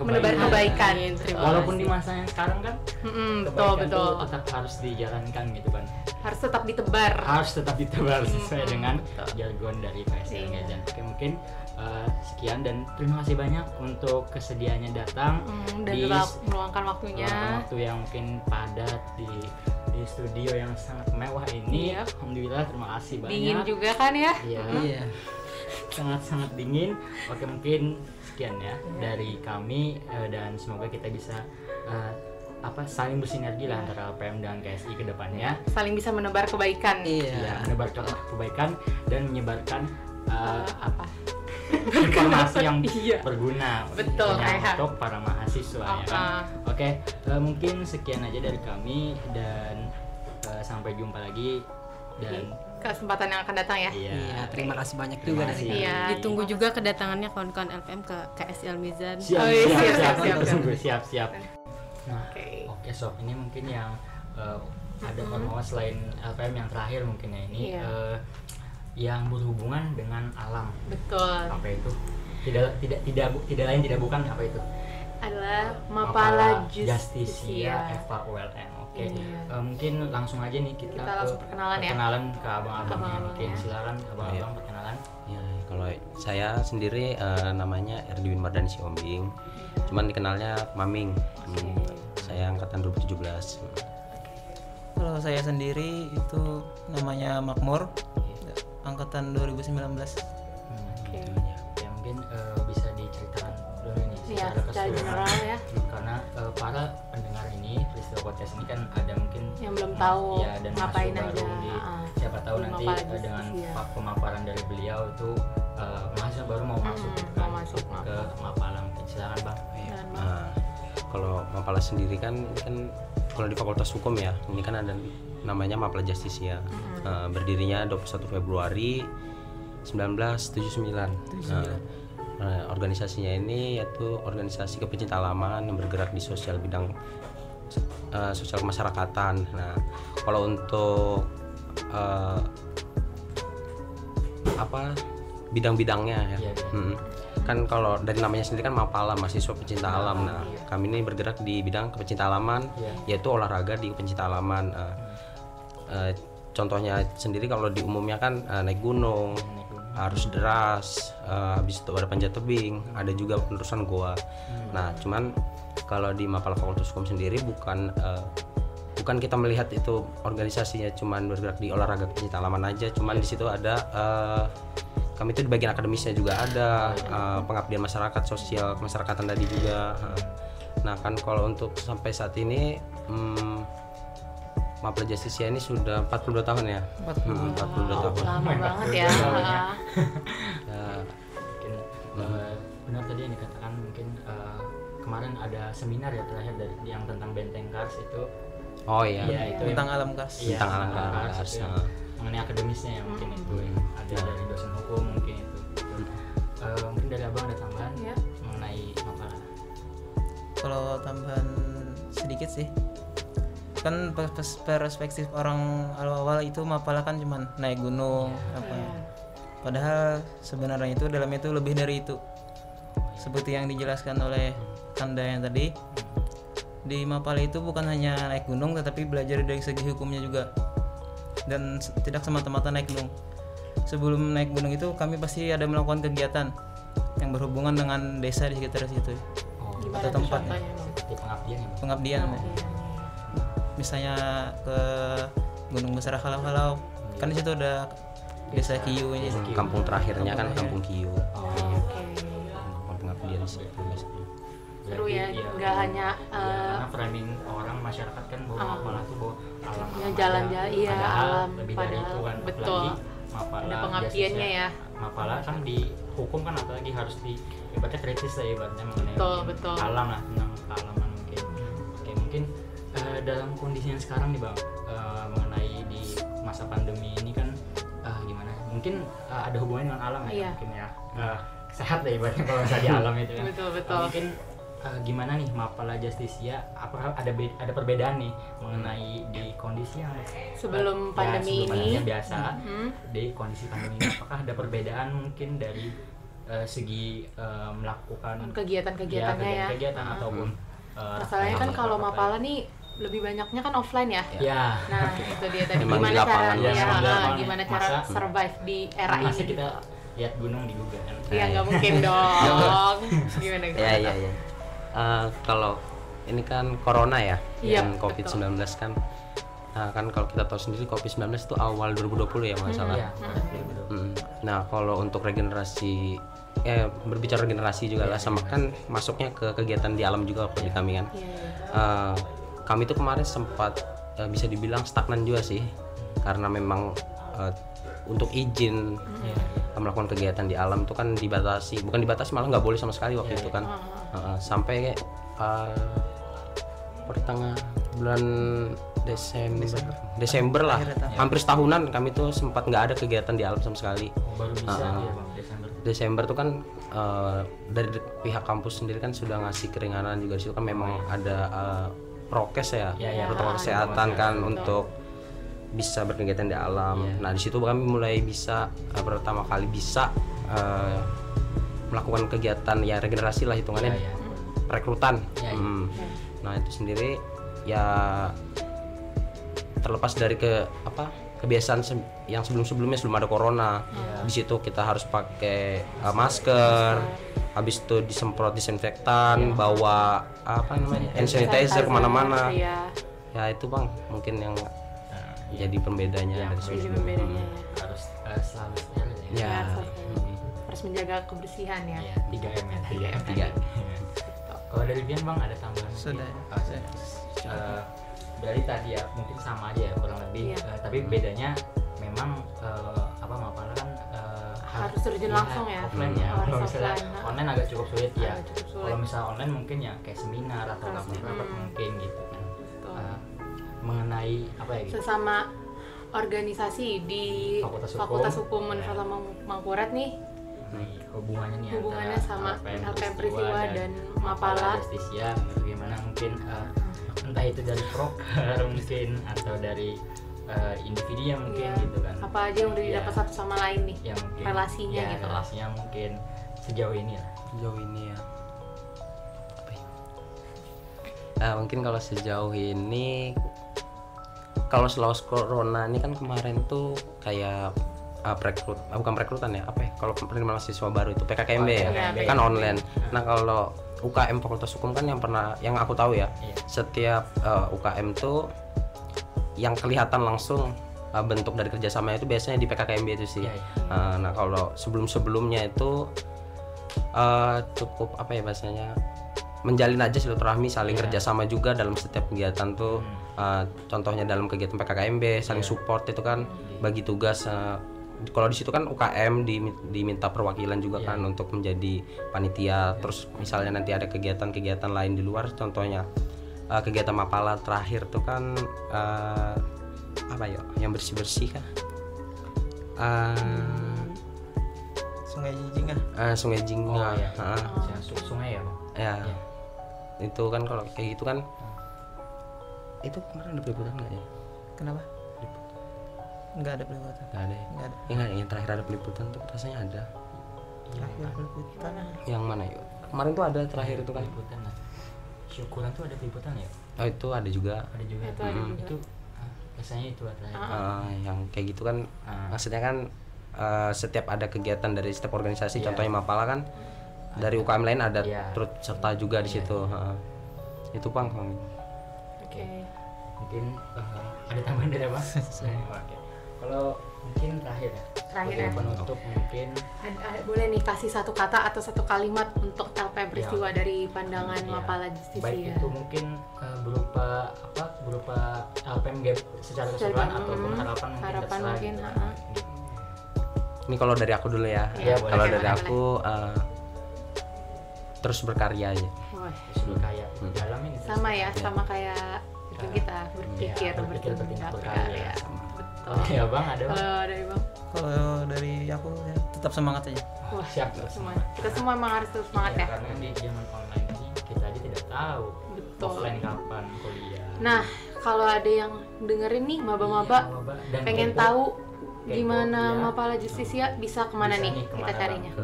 menebar kebaikan. Walaupun di masa yang sekarang kan betul tetap harus dijalankan gitu kan. Harus tetap ditebar sesuai dengan jargon dari KSI Al-Mizan. Oke, mungkin sekian dan terima kasih banyak untuk kesediaannya datang dan meluangkan waktunya. Waktu yang mungkin padat di studio yang sangat mewah ini. Alhamdulillah, terima kasih banyak. Dingin juga kan ya? Iya. Sangat dingin. Oke, mungkin sekian ya dari kami dan semoga kita bisa saling bersinergi lah antara LPM dan KSI ke depannya. Saling bisa menebar kebaikan. Menebar kebaikan dan menyebarkan informasi yang berguna untuk para mahasiswa ya kan. Oke, mungkin sekian aja dari kami dan sampai jumpa lagi dan kesempatan yang akan datang ya. Iya, terima kasih banyak juga dari kami. Ditunggu juga kedatangannya kawan-kawan LPM ke KSI Al-Mizan. Siap. Nah, oke sob, ini mungkin yang ada permohonan selain LPM yang terakhir mungkin ya ini yang berhubungan dengan alam. Betul. Apa itu? Tidak bukan apa itu? Adalah Mapala Justisia FA ULM. Oke. Mungkin langsung aja nih kita langsung perkenalan ke abang-abangnya. Mungkin silakan abang-abang perkenalan. Ya, kalau saya sendiri namanya Erdiwin Mardani Siombing. Cuman dikenalnya Maming. Saya angkatan 2017. Kalau saya sendiri itu namanya Makmur. Angkatan 2019. Ya mungkin bisa diceritakan dulu nih secara general ya. Karena para pendengar ini peristiwa podcast ini kan ada mungkin yang belum tahu dan ngapain aja. Siapa tahu nanti dengan pemaparan dari beliau itu mahasiswa baru mau masuk ke Mapala. Silakan Bang. Kalau Mapala sendiri kan kalau di Fakultas Hukum ya, ini kan ada namanya Mapala Justisia. Berdirinya 21 Februari 1979. Organisasinya ini yaitu organisasi kepecinta halaman yang bergerak di bidang sosial kemasyarakatan. Nah, kalau untuk bidang-bidangnya ya. Kan kalau dari namanya sendiri kan Mapala, mahasiswa pecinta alam. Nah, kami ini bergerak di bidang kepecinta halaman, yaitu olahraga di kepecinta halaman. Contohnya sendiri kalau di umumnya kan naik gunung, arus deras, habis itu ada panjat tebing, ada juga penerusan goa. Nah, cuman kalau di Mapala Fakultas Hukum sendiri bukan kita melihat itu organisasinya cuman bergerak di olahraga pecinta halaman aja, cuman di situ ada kami itu di bagian akademisnya juga ada pengabdian masyarakat, sosial kemasyarakatan tadi juga. Nah, kan kalau untuk sampai saat ini Mapala Justisia ini sudah 42 tahun ya. 42 tahun. Lama banget ya. Benar tadi yang dikatakan mungkin kemarin ada seminar ya terakhir dari yang tentang Benteng Kars itu. Oh iya. Itu tentang alam Kars. Tentang alam Kars. Mengenai akademisnya ya mungkin itu yang ada dari dosen hukum mungkin itu. Mungkin dari abang ada tambahan mengenai Mapala. Kalau tambahan sedikit sih, kan perspektif orang awal itu Mapala kan cuman naik gunung padahal sebenarnya itu dalamnya itu lebih dari itu. seperti yang dijelaskan oleh Kanda yang tadi, di Mapala itu bukan hanya naik gunung tetapi belajar dari segi hukumnya juga, dan tidak semata-mata naik gunung. Sebelum naik gunung itu kami pasti ada melakukan kegiatan yang berhubungan dengan desa di sekitar situ atau tempat pengabdian. Misalnya ke Gunung Besar Halau-Halau, kan di situ ada desa Kiyu ini. Kampung terakhirnya kan Kampung Kiyu. Pengabdian di situ biasanya. Seru ya, nggak hanya karena framing orang masyarakat kan bahwa Mapala tuh bahwa alam jalan-jalan, iya alam lebih dari itu kan. Betul. Mapala ada pengabdiannya ya. Mapala kan di hukum kan apalagi harus ibaratnya kritis lah ibaratnya mengenai betul. alam lah, tentang kealaman mungkin. Oke, mungkin dalam kondisi yang sekarang nih Bang, mengenai di masa pandemi ini kan gimana? Mungkin ada hubungannya dengan alam ya, mungkin ya. Sehat lah ibaratnya kalau misalnya di alam itu kan. Betul. Mungkin gimana nih Mapala Justisia, apakah ada perbedaan nih mengenai di kondisi yang sebelum pandemi ini biasa, di kondisi pandemi ini apakah ada perbedaan mungkin dari segi melakukan kegiatan-kegiatannya ya, ataupun masalahnya kan kalau Mapala nih lebih banyaknya kan offline ya. Nah itu dia tadi gimana cara survive di era ini. Kita lihat gunung di Google kan? Iya nggak mungkin dong. Gimana? Iya. Kalau ini kan corona ya, yang COVID-19 kan. Nah kan kalau kita tahu sendiri COVID-19 itu awal 2020 ya nggak salah. Nah kalau untuk regenerasi, berbicara regenerasi juga lah, sama kan masuknya ke kegiatan di alam juga di kami kan. Kami tuh kemarin sempat bisa dibilang stagnan juga sih, karena memang untuk izin melakukan kegiatan di alam itu kan bukan dibatasi, malah nggak boleh sama sekali waktu itu kan. Sampai pertengahan bulan Desember lah, hampir setahunan kami tuh sempat nggak ada kegiatan di alam sama sekali. Baru bisa Desember tuh kan dari pihak kampus sendiri kan sudah ngasih keringanan juga, di situ kan memang ada prokes ya, protokol kesehatan kan untuk bisa berkegiatan di alam. Nah di situ kami mulai bisa pertama kali bisa melakukan kegiatan ya regenerasi lah hitungannya, rekrutan. Nah itu sendiri ya terlepas dari kebiasaan yang sebelum-sebelumnya sebelum ada corona. Di situ kita harus pakai masker, habis itu disemprot disinfektan, bawa hand sanitizer kemana-mana. Ya itu Bang mungkin yang jadi pembedanya dari sebelumnya. Harus selalu steril harus menjaga kebersihan ya. 3M ya. 3M. Kalau dari Bian Bang ada tambahan? Sudah. Dari tadi ya mungkin sama aja ya kurang lebih, tapi bedanya memang Mapala kan harus terjun langsung ya. Offline ya. Kalau misalnya online agak cukup sulit ya. Kalau misalnya online mungkin ya kayak seminar atau rapat mungkin gitu kan. Mengenai gitu? Sesama organisasi di Fakultas Hukum Universitas Mangkurat nih. Hubungannya nih sama LPM Peristiwa dan Mapala Justisia, bagaimana mungkin entah itu dari proker mungkin atau dari individunya mungkin gitu kan. Apa aja yang udah didapat satu sama lain nih, yang mungkin, relasinya gitu. Relasinya mungkin sejauh ini ya. Mungkin kalau sejauh ini, kalau selama corona ini kan kemarin tuh kayak bukan perekrutan ya, kalau penerimaan mahasiswa baru itu PKKMB kan online. Nah kalau UKM Fakultas Hukum kan yang aku tahu ya, setiap UKM tuh yang kelihatan langsung bentuk dari kerjasamanya itu biasanya di PKKMB itu sih. Nah kalau sebelumnya itu cukup bahasanya menjalin aja silaturahmi, saling kerjasama juga dalam setiap kegiatan tuh. Contohnya dalam kegiatan PKKMB saling support itu kan, bagi tugas. Kalau di situ kan UKM diminta perwakilan juga kan untuk menjadi panitia. Terus misalnya nanti ada kegiatan-kegiatan lain di luar, contohnya kegiatan Mapala terakhir tuh kan yang bersih-bersih kan. Sungai Jingga. Sungai ya Bang? Ya. Itu kan kalau kayak gitu kan, itu kemarin ada peliputan nggak ya? Kenapa? Nggak ada peliputan. Nggak ada ya? Nggak ada. Yang terakhir ada peliputan tuh rasanya ada. Terakhir peliputan yang mana yuk? kemarin tuh ada terakhir itu kan. Peliputan lah. Syukuran tuh ada peliputan ya? Oh itu ada juga. Ada juga. Itu biasanya itu ada. Yang kayak gitu kan, maksudnya kan setiap ada kegiatan dari setiap organisasi, contohnya Mapala kan, dari UKM lain ada turut serta juga di situ. Itu Bang. Oke. Mungkin ada tambahan dari Bang? Oke. Kalau mungkin terakhir ya penutup mungkin boleh nih kasih satu kata atau satu kalimat untuk LPM Peristiwa dari pandangan Mapala Justisia. Baik itu mungkin berupa LPM Gap secara keseluruhan ataupun harapan mungkin ini kalau dari aku dulu ya. Kalau dari aku terus berkarya aja. Terus berkarya dalam ini sama ya, sama kayak itu kita berpikir berkarya. Oke, Bang, ada Bang? Dari Bang. Kalau dari aku ya tetap semangat aja. Wah, siap semangat. Kita semua emang harus terus semangat ya. Karena di zaman online ini kita aja tidak tahu offline kapan kuliah. Nah, kalau ada yang dengerin nih maba-maba pengen tahu gimana Mapala Justisia, bisa kemana nih kita carinya?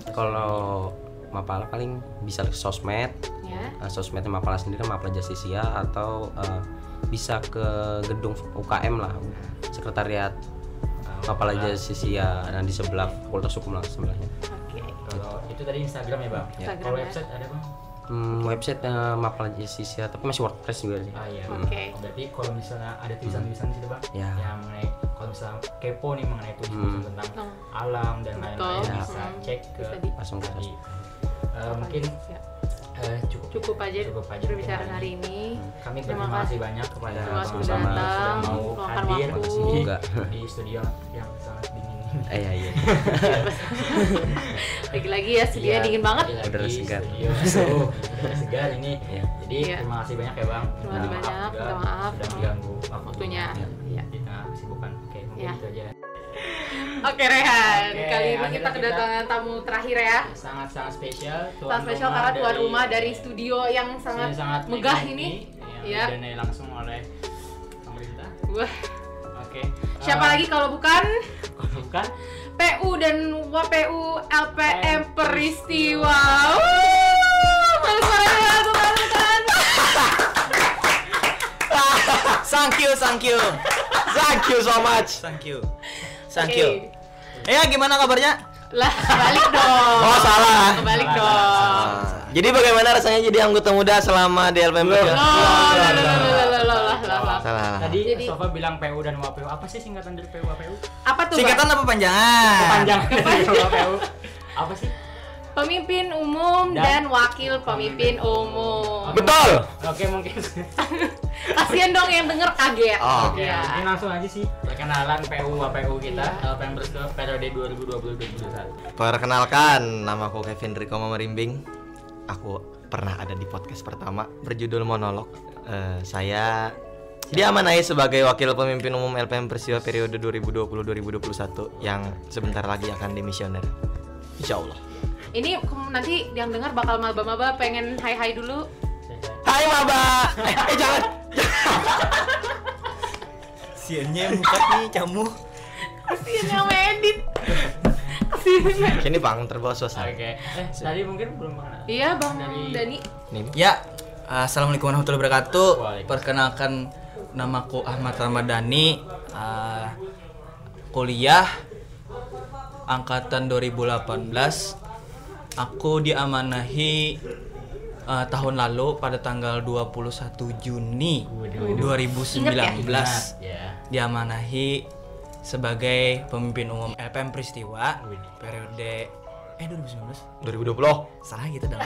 Kalau Mapala paling bisa ke sosmed. Sosmednya Mapala sendiri kan Mapala Justisia, atau bisa ke gedung UKM lah, sekretariat Mapala Justisia, dan di sebelah Fakultas Hukum lah sebelahnya. Kalau itu tadi Instagram ya Bang. Kalau website ada Bang? Website Mapala Justisia, tapi masih WordPress juga sih. Berarti kalau misalnya ada tulisan-tulisan di situ Bang, yang mengenai kalau misalnya kepo nih mengenai tulisan tentang alam dan lain-lain, bisa cek ke langsung tadi. Mungkin cukup aja perbicaraan hari ini. Kami terima kasih banyak kepada Bang sudah datang, mau hadir di studio yang sangat dingin ini. Lagi-lagi ya studionya dingin banget. Udara segar. Udara segar ini. Jadi terima kasih banyak ya Bang. Terima kasih banyak. Minta maaf sudah mengganggu waktunya. Kesibukan. Oke, mungkin itu aja. Oke Rehan, kali ini kita kedatangan tamu terakhir ya. Sangat-sangat spesial. Sangat spesial karena tuan rumah dari studio yang sangat megah ini. Yang didanai langsung oleh pemerintah. Oke. Siapa lagi kalau bukan? PU dan WPU LPM Peristiwa. Thank you so much. Thank you. Gimana kabarnya? Lah, balik dong. Oh, salah. Kebalik dong. Jadi bagaimana rasanya jadi anggota muda selama di LPM? Salah. Tadi Sofa bilang PU dan WPU. Apa sih singkatan dari PU WPU? Apa tuh? Singkatan apa panjangan? Panjangan WPU. Apa sih? Pemimpin umum dan wakil pemimpin umum. Betul. Oke, mungkin. Kasian dong yang denger kaget. Oke, mungkin langsung aja sih perkenalan PU WPU kita LPM Peristiwa periode 2020-2021. Perkenalkan, nama aku Kevin Riko Memerimbing. Aku pernah ada di podcast pertama berjudul Monolog. Saya diamanahi sebagai wakil pemimpin umum LPM Peristiwa periode 2020-2021 yang sebentar lagi akan dimisioner. Insyaallah. Ini nanti yang dengar bakal maba-maba pengen hai-hai dulu. Hai maba. Jangan. Siannya muka nih kamu. Kasian yang edit. Sini Bang, terbawa suasana. Oke. Tadi mungkin belum mengenal. Iya, Bang Dani. Ya. Assalamualaikum warahmatullahi wabarakatuh. Perkenalkan, namaku Ahmad Ramadhani. Kuliah angkatan 2018. Aku diamanahi tahun lalu pada tanggal 21 Juni 2019 diamanahi sebagai pemimpin umum LPM Peristiwa periode 2020. Salah gitu dong.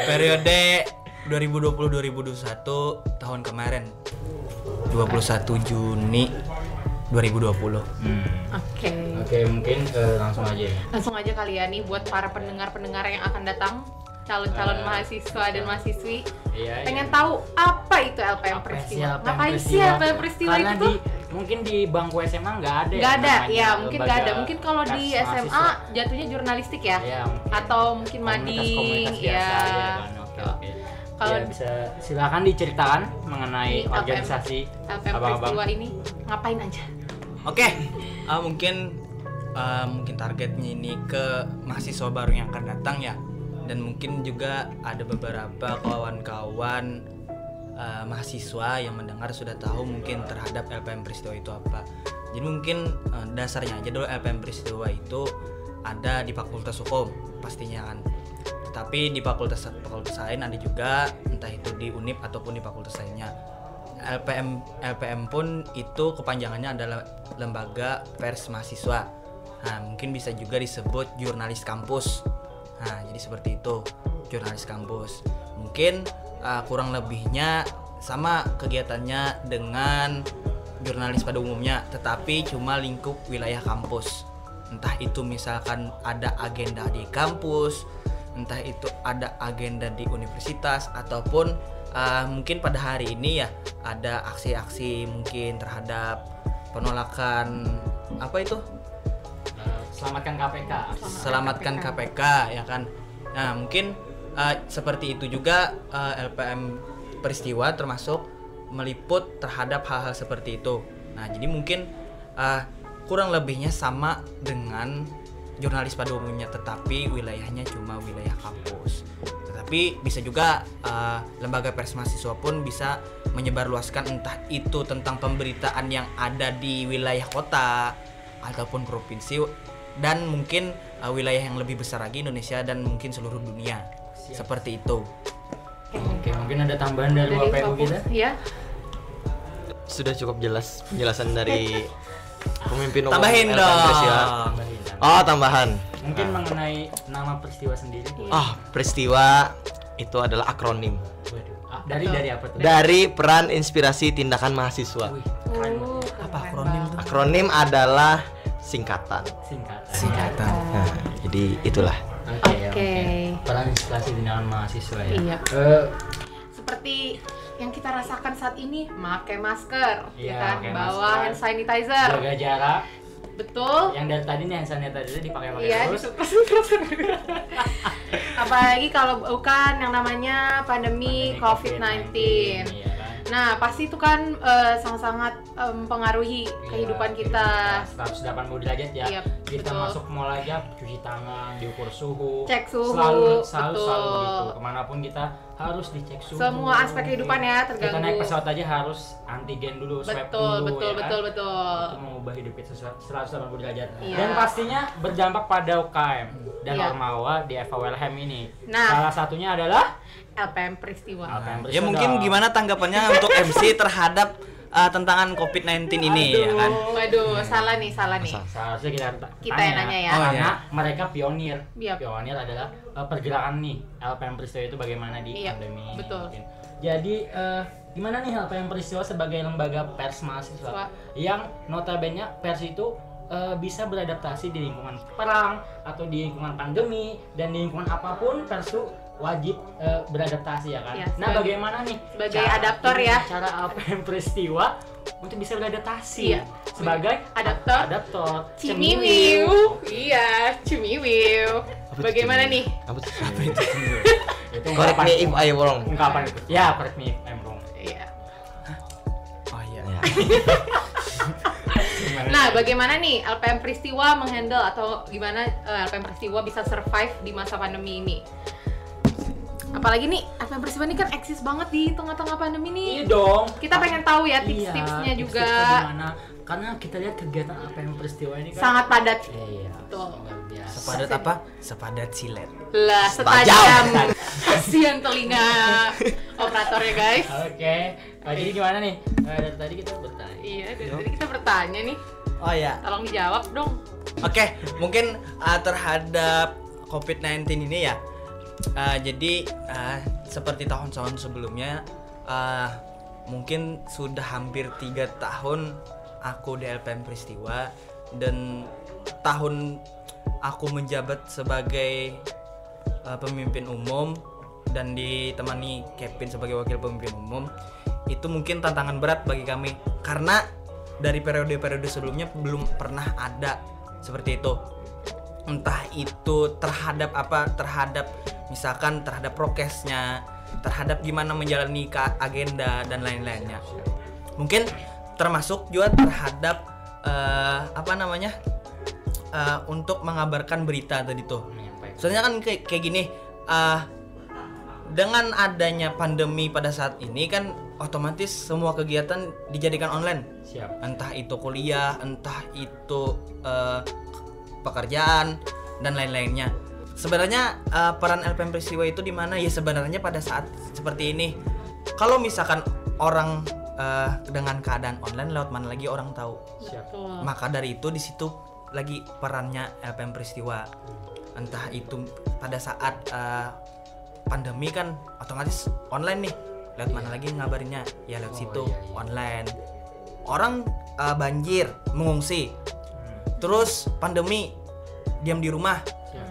Periode 2020-2021 tahun kemarin 21 Juni 2020. Oke, mungkin langsung aja. Langsung aja kali ya nih buat para pendengar-pendengar yang akan datang, calon-calon mahasiswa dan mahasiswi. Pengen tahu apa itu LPM Peristiwa? Ngapain sih LPM Peristiwa itu? Mungkin di bangku SMA nggak ada. Nggak ada, ya mungkin nggak ada. Mungkin kalau di SMA jatuhnya jurnalistik ya, atau mungkin mading, ya. Kalau bisa silakan diceritakan mengenai organisasi LPM Peristiwa ini ngapain aja? Oke, mungkin targetnya ini ke mahasiswa baru yang akan datang ya. dan mungkin juga ada beberapa kawan-kawan mahasiswa yang mendengar sudah tahu mungkin terhadap LPM Peristiwa itu apa. Jadi mungkin dasarnya aja dulu LPM Peristiwa itu ada di Fakultas Hukum pastinya kan. Tetapi di fakultas lain ada juga, entah itu di UNIP ataupun di fakultas lainnya. LPM pun itu kepanjangannya adalah Lembaga Pers Mahasiswa. Nah, mungkin bisa juga disebut jurnalis kampus. Nah, jadi seperti itu, jurnalis kampus. Mungkin kurang lebihnya sama kegiatannya dengan jurnalis pada umumnya, tetapi cuma lingkup wilayah kampus. Entah itu misalkan ada agenda di kampus, entah itu ada agenda di universitas, ataupun mungkin pada hari ini ya ada aksi-aksi mungkin terhadap penolakan apa itu? Selamatkan KPK. Selamatkan KPK ya kan. Nah, mungkin seperti itu juga LPM Peristiwa termasuk meliput terhadap hal-hal seperti itu. Nah, jadi mungkin kurang lebihnya sama dengan jurnalis pada umumnya, tetapi wilayahnya cuma wilayah kampus. Tetapi bisa juga lembaga pers mahasiswa pun bisa menyebarluaskan entah itu tentang pemberitaan yang ada di wilayah kota ataupun provinsi, dan mungkin wilayah yang lebih besar lagi, Indonesia dan mungkin seluruh dunia. Seperti itu. Oke, mungkin ada tambahan dari WPU kita? Ya. Sudah cukup jelas penjelasan dari pemimpin umum. Tambahin dong. Oh, tambahan. Mungkin mengenai nama peristiwa sendiri. Peristiwa itu adalah akronim. Dari apa tuh? Dari Peran Inspirasi Tindakan Mahasiswa. Apa akronim itu? Akronim adalah singkatan. Singkatan. Nah, jadi itulah. Oke. Peran Inspirasi Tindakan Mahasiswa ya. Iya. Seperti yang kita rasakan saat ini, pakai masker, ya kan, bawa hand sanitizer, jaga jarak. Betul. Yang dari tadi nih hand sanitizer dipakai terus. Apalagi kalau bukan yang namanya pandemi COVID-19. Nah, pasti itu kan sangat-sangat mempengaruhi kehidupan kita. 180 derajat ya. Yep, kita betul. masuk mall aja cuci tangan, diukur suhu. Cek suhu. Selalu begitu. Kemanapun kita harus dicek suhu. Semua aspek kehidupan ya terganggu. Kita naik pesawat aja harus antigen dulu, swab dulu. Betul. Itu mengubah hidup kita 180 derajat. Iya. Dan pastinya berdampak pada UKM dan Ormawa di Eva Welhem ini. Nah, salah satunya adalah LPM Peristiwa. Ya mungkin gimana tanggapannya untuk MC terhadap tentangan COVID-19 ini ya kan? Waduh, salah nih. Seharusnya kita yang nanya ya. Karena mereka pionir. Yep. Pionir adalah pergerakan nih LPM Peristiwa itu bagaimana di pandemi. Betul. Mungkin. Jadi gimana nih LPM Peristiwa sebagai lembaga pers mahasiswa yang notabene pers itu bisa beradaptasi di lingkungan perang atau di lingkungan pandemi dan di lingkungan apapun pers itu wajib beradaptasi ya kan. Ya, nah, bagaimana nih sebagai adaptor ya cara LPM Peristiwa untuk bisa beradaptasi sebagai adaptor Cimiwiu. Iya, Cimiwiu. Bagaimana nih? Apa itu? Itu Correct me if I wrong. Ungkapan itu. Ya, correct me if I'm wrong. Iya. Oh iya. Nah, bagaimana nih LPM Peristiwa menghandle atau gimana LPM Peristiwa bisa survive di masa pandemi ini? Apalagi nih, LPM Peristiwa ini kan eksis banget di tengah-tengah pandemi nih. Iya dong. Kita pengen tahu ya tips-tipsnya juga. Gimana? Karena kita lihat kegiatan LPM Peristiwa ini kan sangat padat. Iya. Betul. Sepadat apa? Sepadat silet. Lah, setajam. Kasihan telinga operatornya, guys. Oke. Jadi gimana nih? Dari tadi kita bertanya. Iya, dari tadi kita bertanya nih. Oh ya. Tolong dijawab dong. Oke, mungkin terhadap COVID-19 ini ya. Jadi seperti tahun-tahun sebelumnya, mungkin sudah hampir 3 tahun aku di LPM Peristiwa, dan tahun aku menjabat sebagai pemimpin umum dan ditemani Kevin sebagai wakil pemimpin umum. Itu mungkin tantangan berat bagi kami karena dari periode-periode sebelumnya belum pernah ada seperti itu. Entah itu terhadap apa, terhadap misalkan terhadap prokesnya, terhadap gimana menjalani agenda dan lain-lainnya. Mungkin termasuk juga terhadap untuk mengabarkan berita tadi tuh. Soalnya kan kayak gini, dengan adanya pandemi pada saat ini kan otomatis semua kegiatan dijadikan online. Siap. Entah itu kuliah, entah itu pekerjaan dan lain-lainnya. Sebenarnya peran LPM Peristiwa itu di mana ya sebenarnya pada saat seperti ini. Kalau misalkan orang dengan keadaan online lewat mana lagi orang tahu. Siap. Maka dari itu di situ lagi perannya LPM Peristiwa. Entah itu pada saat pandemi kan otomatis online nih. Lewat mana lagi ngabarinnya? Ya lewat situ online. Orang banjir, mengungsi. Terus pandemi diam di rumah.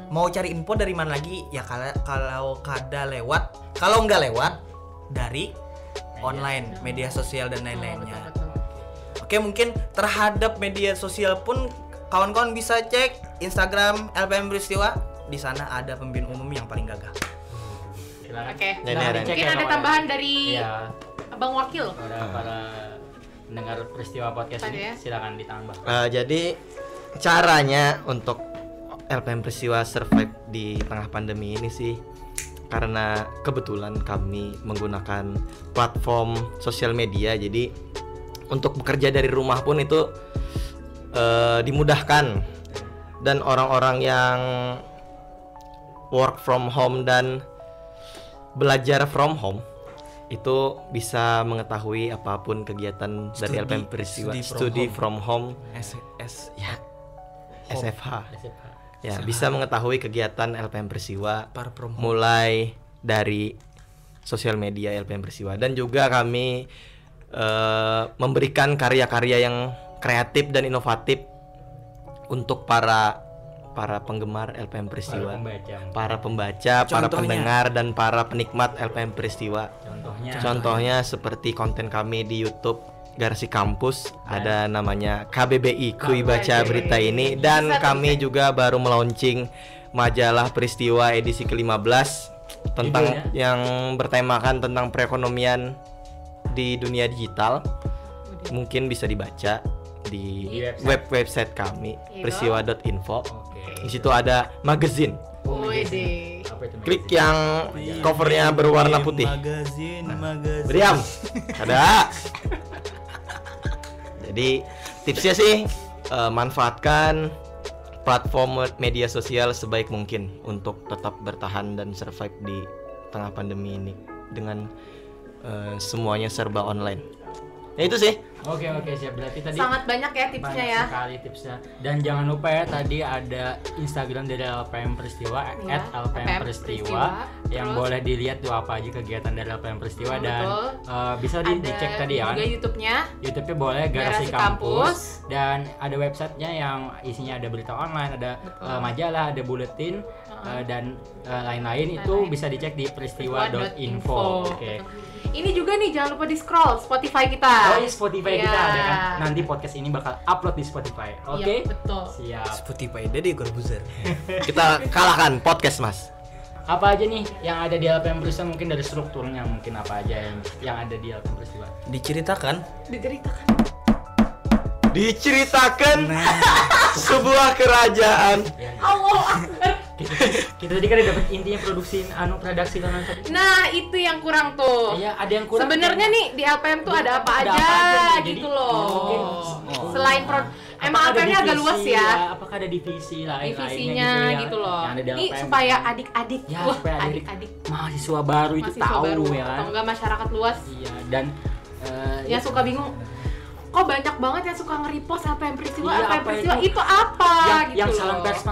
Mau cari info dari mana lagi? Ya kalau kada lewat, kalau nggak lewat dari online, media sosial dan lain-lainnya. Oke, mungkin terhadap media sosial pun kawan-kawan bisa cek Instagram LPM Peristiwa. Di sana ada pembimbing umum yang paling gagah. Oke. Mungkin ada tambahan dari Abang Wakil. Para mendengar Peristiwa Podcast ini, silakan ditambah. Jadi caranya untuk LPM Peristiwa survive di tengah pandemi ini sih karena kebetulan kami menggunakan platform sosial media, jadi untuk bekerja dari rumah pun itu dimudahkan, dan orang-orang yang work from home dan belajar from home itu bisa mengetahui apapun kegiatan dari LPM Peristiwa, studi from home, SFH. Ya, bisa mengetahui kegiatan LPM Peristiwa mulai dari sosial media LPM Peristiwa, dan juga kami memberikan karya-karya yang kreatif dan inovatif untuk para penggemar LPM Peristiwa, para pembaca, para pendengar dan para penikmat LPM Peristiwa. Contohnya seperti konten kami di YouTube Garasi Kampus, ada namanya KBBI Kui Baca Berita Ini, dan kami juga baru melaunching majalah Peristiwa edisi ke-15 tentang yang bertemakan tentang perekonomian di dunia digital. Mungkin bisa dibaca di website kami peristiwa.info. Di situ ada magazine. Klik yang covernya berwarna putih. Beriam. Ada. Jadi tipsnya sih manfaatkan platform media sosial sebaik mungkin untuk tetap bertahan dan survive di tengah pandemi ini dengan semuanya serba online. Ya itu sih. Oke siap, berarti tadi sangat banyak ya tipsnya ya. Sekali tipsnya. Dan jangan lupa ya, tadi ada Instagram dari LPM Peristiwa @LPM Peristiwa yang boleh dilihat tuh apa aja kegiatan dari LPM Peristiwa, dan bisa dicek tadi ya kan. Juga YouTube-nya boleh Garasi Kampus, dan ada websitenya yang isinya ada berita online, ada majalah, ada buletin dan lain-lain. Itu bisa dicek di peristiwa.info. Oke. Ini juga nih jangan lupa di scroll Spotify kita. Oh iya, Spotify kita ada kan. Nanti podcast ini bakal upload di Spotify. Oke? Iya, betul. Siap. Spotify Deddy Corbuzier. Kita kalahkan podcast, Mas. Apa aja nih yang ada di LPM Peristiwa, mungkin dari strukturnya, mungkin apa aja yang ada di LPM Peristiwa? Diceritakan sebuah kerajaan. Allah Akbar. Kita tadi kan dapat intinya redaksi dan lain-lain. Nah, itu yang kurang tuh. Iya, ada yang kurang. Sebenarnya nih di LPM tuh ada apa aja gitu loh. Selain emang LPM-nya agak luas ya. Apakah ada divisi lain-lainnya divisinya gitu loh. Ini supaya adik-adik, adik-adik mahasiswa baru itu tahu ya kan. Atau enggak masyarakat luas. Iya, dan yang suka bingung, kok banyak banget yang suka nge-repost LPM Peristiwa, LPM Peristiwa itu apa gitu. Yang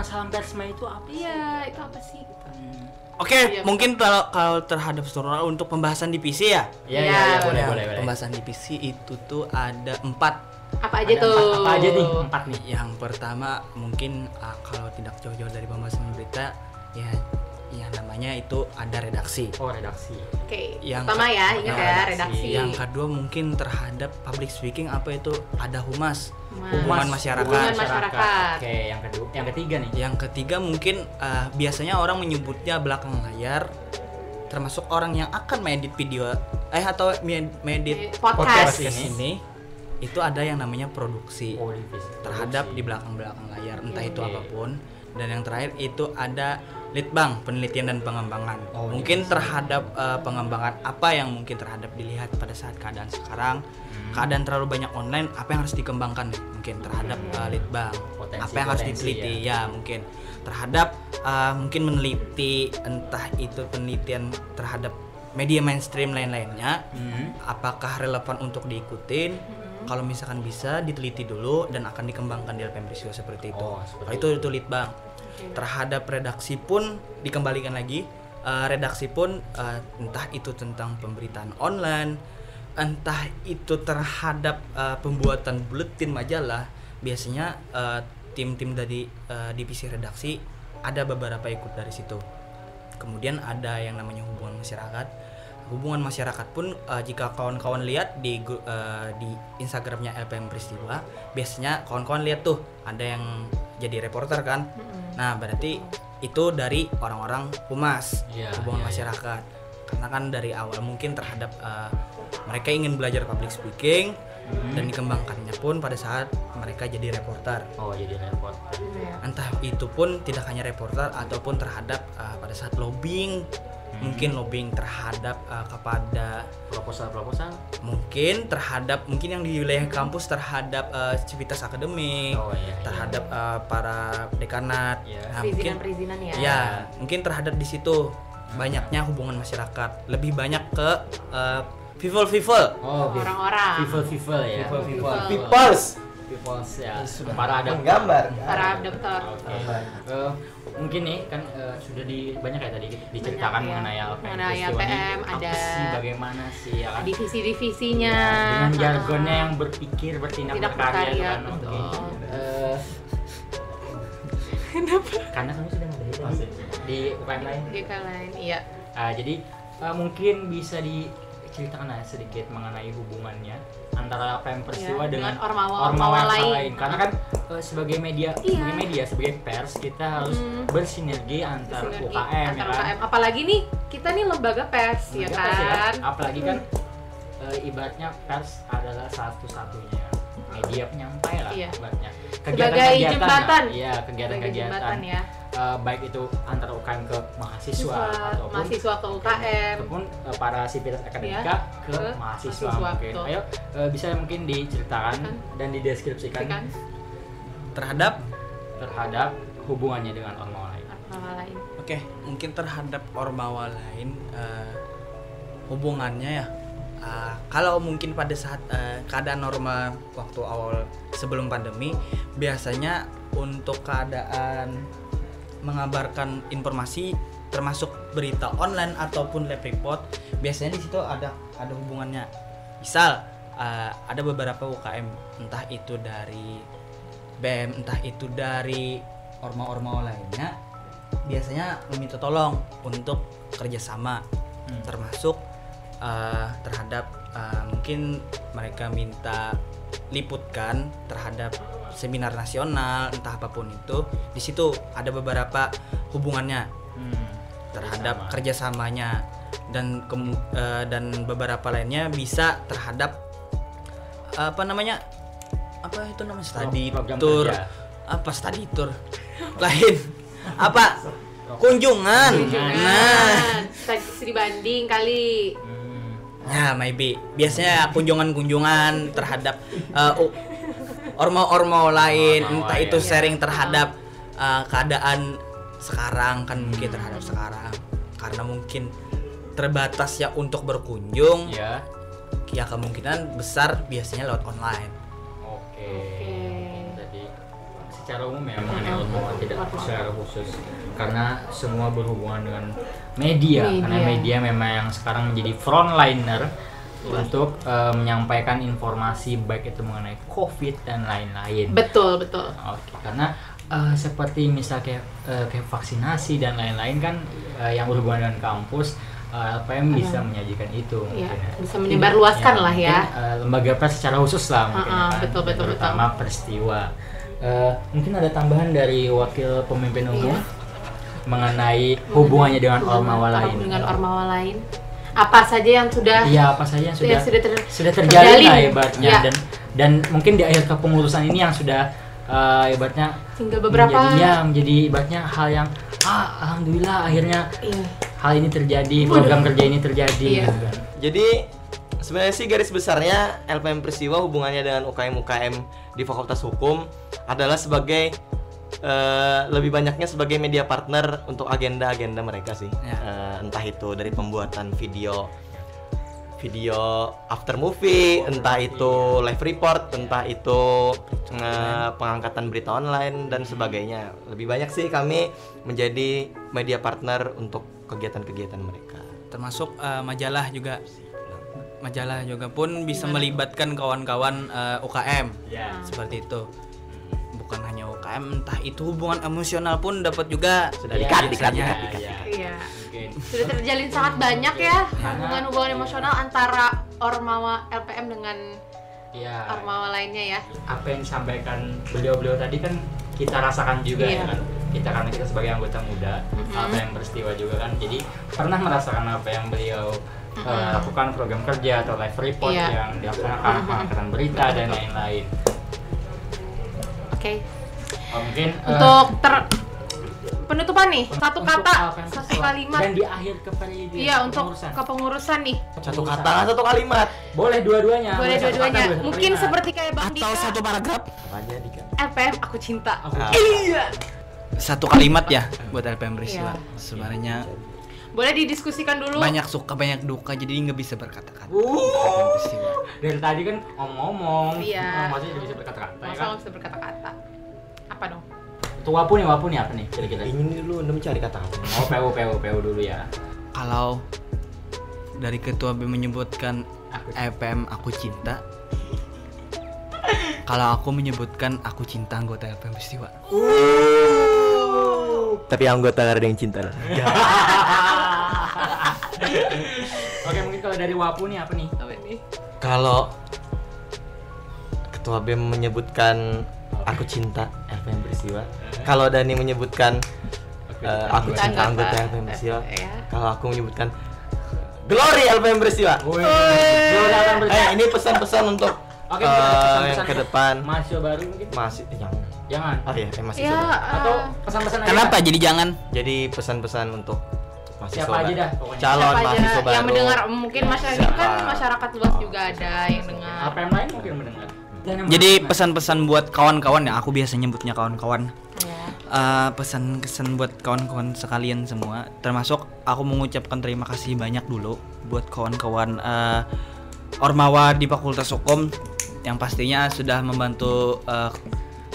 salam persma itu apa? Iya, itu apa sih? Oke, mungkin kalau terhadap struktural untuk pembahasan divisi ya. Iya, boleh. Pembahasan divisi itu tuh ada 4. Apa aja tuh? Apa aja nih? 4 nih. Yang pertama mungkin kalau tidak jauh-jauh dari pembahasan berita ya yang namanya itu ada redaksi. Oh, redaksi. Oke. Yang pertama ya, ingat ya, redaksi. Yang kedua mungkin terhadap public speaking, apa itu ada humas. Hubungan masyarakat. Oke, yang ketiga nih. Yang ketiga mungkin biasanya orang menyebutnya belakang layar, termasuk orang yang akan mengedit video atau mengedit podcast ini. Itu ada yang namanya produksi terhadap di belakang layar, entah itu apapun. Dan yang terakhir itu ada Litbang, penelitian dan pengembangan. Mungkin terhadap pengembangan apa yang mungkin terhadap dilihat pada saat keadaan sekarang, keadaan terlalu banyak online, apa yang harus dikembangkan mungkin terhadap Litbang, apa yang harus diteliti ya mungkin terhadap mungkin meneliti entah itu penelitian terhadap media mainstream lain-lainnya, apakah relevan untuk diikutin. Kalau misalkan bisa diteliti dulu dan akan dikembangkan di LPM Peristiwa seperti itu. Itu Litbang. Terhadap redaksi pun dikembalikan lagi, redaksi pun entah itu tentang pemberitaan online, entah itu terhadap pembuatan buletin majalah. Biasanya tim-tim dari divisi redaksi ada beberapa ikut dari situ. Kemudian ada yang namanya hubungan masyarakat. Hubungan masyarakat pun jika kawan-kawan lihat di Instagramnya LPM Peristiwa, biasanya kawan-kawan lihat tuh ada yang jadi reporter kan. Nah berarti itu dari orang-orang humas, hubungan masyarakat. Karena kan dari awal mungkin terhadap mereka ingin belajar public speaking dan dikembangkannya pun pada saat mereka jadi reporter. Jadi reporter. Entah itu pun tidak hanya reporter ataupun terhadap pada saat lobbying. Mungkin lobbying terhadap kepada proposal, mungkin terhadap mungkin yang di wilayah kampus terhadap civitas akademik, terhadap para dekanat, perizinan ya. Ya, mungkin terhadap di situ banyaknya hubungan masyarakat, lebih banyak ke people. Orang-orang. People ya. Peoples ya. Para adaptor. Mungkin nih kan sudah banyak ya tadi diceritakan mengenai LPM, ada bagaimana sih ya kan divisi-divisinya dengan jargonnya yang berpikir bertindak berkarya kan. Karena kami sudah membahas di UKM lain. Iya. Jadi mungkin bisa diceritakan sedikit mengenai hubungannya antara LPM Peristiwa dengan ormawa lain. Karena kan sebagai media, sebagai pers kita harus bersinergi antar UKM ya kan. Apalagi nih kita nih lembaga pers ya kan. Apalagi kan ibaratnya pers adalah satu-satunya media penyampai lah ibaratnya. Sebagai jembatan. Iya, kegiatan-kegiatan ya. Baik itu antara UKM ke mahasiswa ataupun mahasiswa ke UKM ataupun para sivitas akademika ke mahasiswa mungkin. Ayo bisa mungkin diceritakan dan dideskripsikan terhadap hubungannya dengan ormawa lain. Oke, mungkin terhadap ormawa lain hubungannya ya. Kalau mungkin pada saat keadaan normal waktu awal sebelum pandemi, biasanya untuk keadaan mengabarkan informasi termasuk berita online ataupun live report, biasanya di situ ada hubungannya. Misal ada beberapa UKM, entah itu dari BEM, entah itu dari ormawa lainnya, biasanya meminta tolong untuk kerjasama, termasuk terhadap mungkin mereka minta liputkan terhadap seminar nasional, entah apapun itu. Di situ ada beberapa hubungannya terhadap kerjasamanya dan beberapa lainnya bisa terhadap study tour lain kunjungan. Nah, studi banding kali. Ya, maybe. Biasanya kunjungan terhadap ormawa lain, entah itu sharing terhadap keadaan sekarang kan, mungkin terhadap sekarang. Karena mungkin terbatas ya untuk berkunjung. Ya kemungkinan besar biasanya lewat online. Oke. Jadi secara umum ya mengenai ormawa tidak secara khusus. Karena semua berhubungan dengan media. Karena media memang yang sekarang menjadi frontliner untuk menyampaikan informasi baik itu mengenai COVID dan lain-lain. Betul. Oke, karena seperti misalnya kayak vaksinasi dan lain-lain kan yang berhubungan dengan kampus, LPM bisa menyajikan itu. Ya, bisa menyebarluaskan lah ya. Lembaga pers secara khusus lah mungkin. Betul. Terutama Peristiwa. Mungkin ada tambahan dari wakil pemimpin umum mengenai hubungannya dengan ormawa lain. Apa saja yang sudah terjalin lah ibaratnya dan mungkin di akhir kepengurusan ini yang sudah ibaratnya tinggal beberapa menjadi ibaratnya hal yang alhamdulillah akhirnya hal ini terjadi, program kerja ini terjadi. Gitu kan. Jadi sebenarnya sih garis besarnya LPM Peristiwa hubungannya dengan UKM di Fakultas Hukum adalah sebagai lebih banyaknya sebagai media partner untuk agenda-agenda mereka sih. Entah itu dari pembuatan video after movie, entah itu live report, entah itu pengangkatan berita online dan sebagainya. Lebih banyak sih kami menjadi media partner untuk kegiatan-kegiatan mereka. Termasuk majalah juga pun bisa melibatkan kawan-kawan UKM. Seperti itu. Bukan hanya UKM, entah itu hubungan emosional pun dapat juga sudah dikat. Iya. Sudah terjalin sangat banyak ya hubungan emosional antara Ormawa LPM dengan Ormawa lainnya ya. Apa yang disampaikan beliau tadi kan kita rasakan juga ya kan. Karena kita sebagai anggota muda, LPM Peristiwa juga kan. Jadi pernah merasakan apa yang beliau lakukan, program kerja atau live report yang dilaksanakan, pengangkatan berita dan lain-lain. Oke. Mungkin untuk penutupan nih, satu kalimat. Dan di akhir kepengurusan. Iya, untuk kepengurusan nih. Satu kata, satu kalimat. Boleh dua-duanya. Mungkin seperti kayak Bang Dika. Atau satu paragraf. LPM aku cinta. Iya. Satu kalimat ya buat LPM Peristiwa. Sebenarnya boleh didiskusikan dulu. Banyak suka, banyak duka, jadi nggak bisa berkata-kata. Dari tadi kan ngomong-ngomong, maksudnya udah bisa berkata-kata. Masa nggak bisa berkata-kata? Apa dong? Itu wapu nih apa nih kira-kira? Ini dulu Anda mencari kata-kata. PU dulu ya. Kalau dari ketua BEM menyebutkan LPM aku cinta, kalau aku menyebutkan aku cinta anggota LPM Peristiwa. Tapi anggota gak ada yang cinta. Oke, mungkin kalau dari Wapu nih apa nih? Kalau ketua BEM menyebutkan aku cinta LPM Peristiwa, kalau Dani menyebutkan aku cinta anggota LPM Peristiwa, kalau aku menyebutkan Glory LPM Peristiwa. Ini pesan-pesan untuk yang ke depan. Mahasiswa baru mungkin? Jangan. Oh iya, mahasiswa baru. Atau pesan-pesan aja. Kenapa jadi jangan? Jadi pesan-pesan untuk mahasiswa siapa aja dah pokoknya. Calon mahasiswa baru. Yang mendengar mungkin masyarakat luas juga ada yang dengar. Apa yang lain mungkin mendengar. Jadi pesan-pesan buat kawan-kawan ya, aku biasa nyebutnya kawan-kawan. Pesan-kesan buat kawan-kawan sekalian semua, termasuk aku mengucapkan terima kasih banyak dulu buat kawan-kawan Ormawa di Fakultas Hukum yang pastinya sudah membantu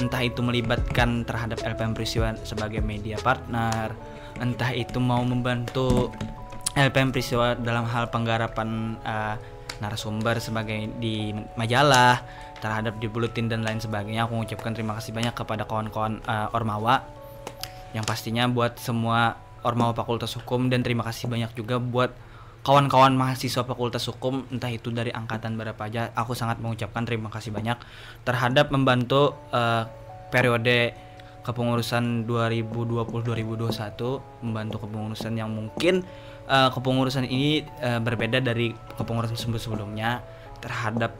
entah itu melibatkan terhadap LPM Peristiwa sebagai media partner, entah itu mau membantu LPM Peristiwa dalam hal penggarapan narasumber sebagai di majalah, terhadap di buletin dan lain sebagainya. Aku mengucapkan terima kasih banyak kepada kawan-kawan Ormawa yang pastinya buat semua Ormawa Fakultas Hukum, dan terima kasih banyak juga buat kawan-kawan mahasiswa Fakultas Hukum entah itu dari angkatan berapa aja. Aku sangat mengucapkan terima kasih banyak terhadap membantu periode kepengurusan 2020-2021, membantu kepengurusan yang mungkin kepengurusan ini berbeda dari kepengurusan sebelumnya, terhadap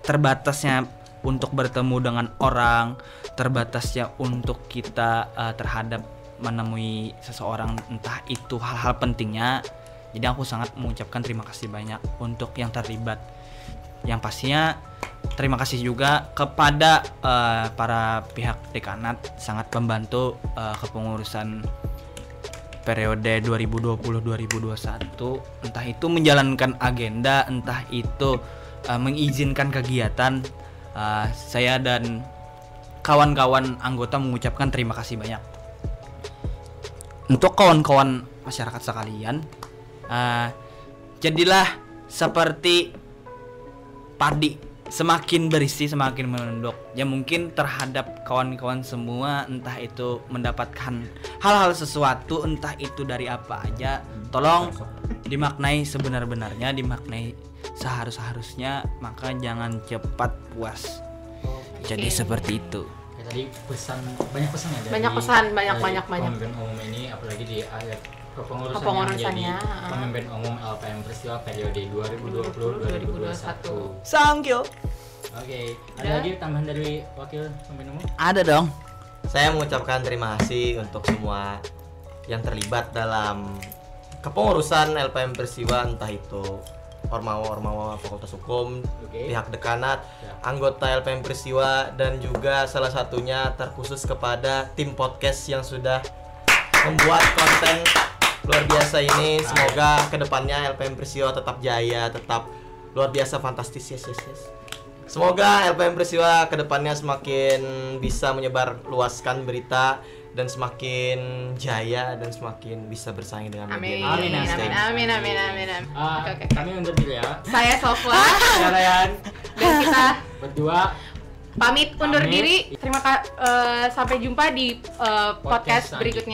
terbatasnya untuk bertemu dengan orang, terbatasnya untuk kita terhadap menemui seseorang, entah itu hal-hal pentingnya. Jadi aku sangat mengucapkan terima kasih banyak untuk yang terlibat. Yang pastinya terima kasih juga kepada para pihak dekanat, sangat membantu kepengurusan periode 2020-2021, entah itu menjalankan agenda, entah itu mengizinkan kegiatan. Saya dan kawan-kawan anggota mengucapkan terima kasih banyak. Untuk kawan-kawan masyarakat sekalian, jadilah seperti padi, semakin berisi semakin menunduk. Ya mungkin terhadap kawan-kawan semua, entah itu mendapatkan hal-hal sesuatu, entah itu dari apa aja, tolong dimaknai sebenar-benarnya, dimaknai seharus-harusnya, maka jangan cepat puas. Jadi seperti itu. Tadi banyak pesan ya, banyak pesan, banyak. Pemimpin umum ini, apalagi di akhir kepengurusannya menjadi pemimpin umum LPM Peristiwa periode 2020-2021. Thank you. Oke, ada lagi tambahan dari wakil pemimpin umum? Ada dong. Saya mengucapkan terima kasih untuk semua yang terlibat dalam kepengurusan LPM Persiwa, entah itu Ormawa Fakultas Hukum, pihak dekanat, anggota LPM Persiwa, dan juga salah satunya terkhusus kepada tim podcast yang sudah membuat konten luar biasa ini. Semoga kedepannya LPM Persiwa tetap jaya, tetap luar biasa fantastis. Yes. Semoga LPM Persiwa kedepannya semakin bisa menyebar luaskan berita dan semakin jaya dan semakin bisa bersaing dengan media. Amin. Oke. Kami undur dulu ya. Saya Sofwa, saya Ryan, dan kita berdua pamit undur diri. Sampai jumpa di podcast berikutnya.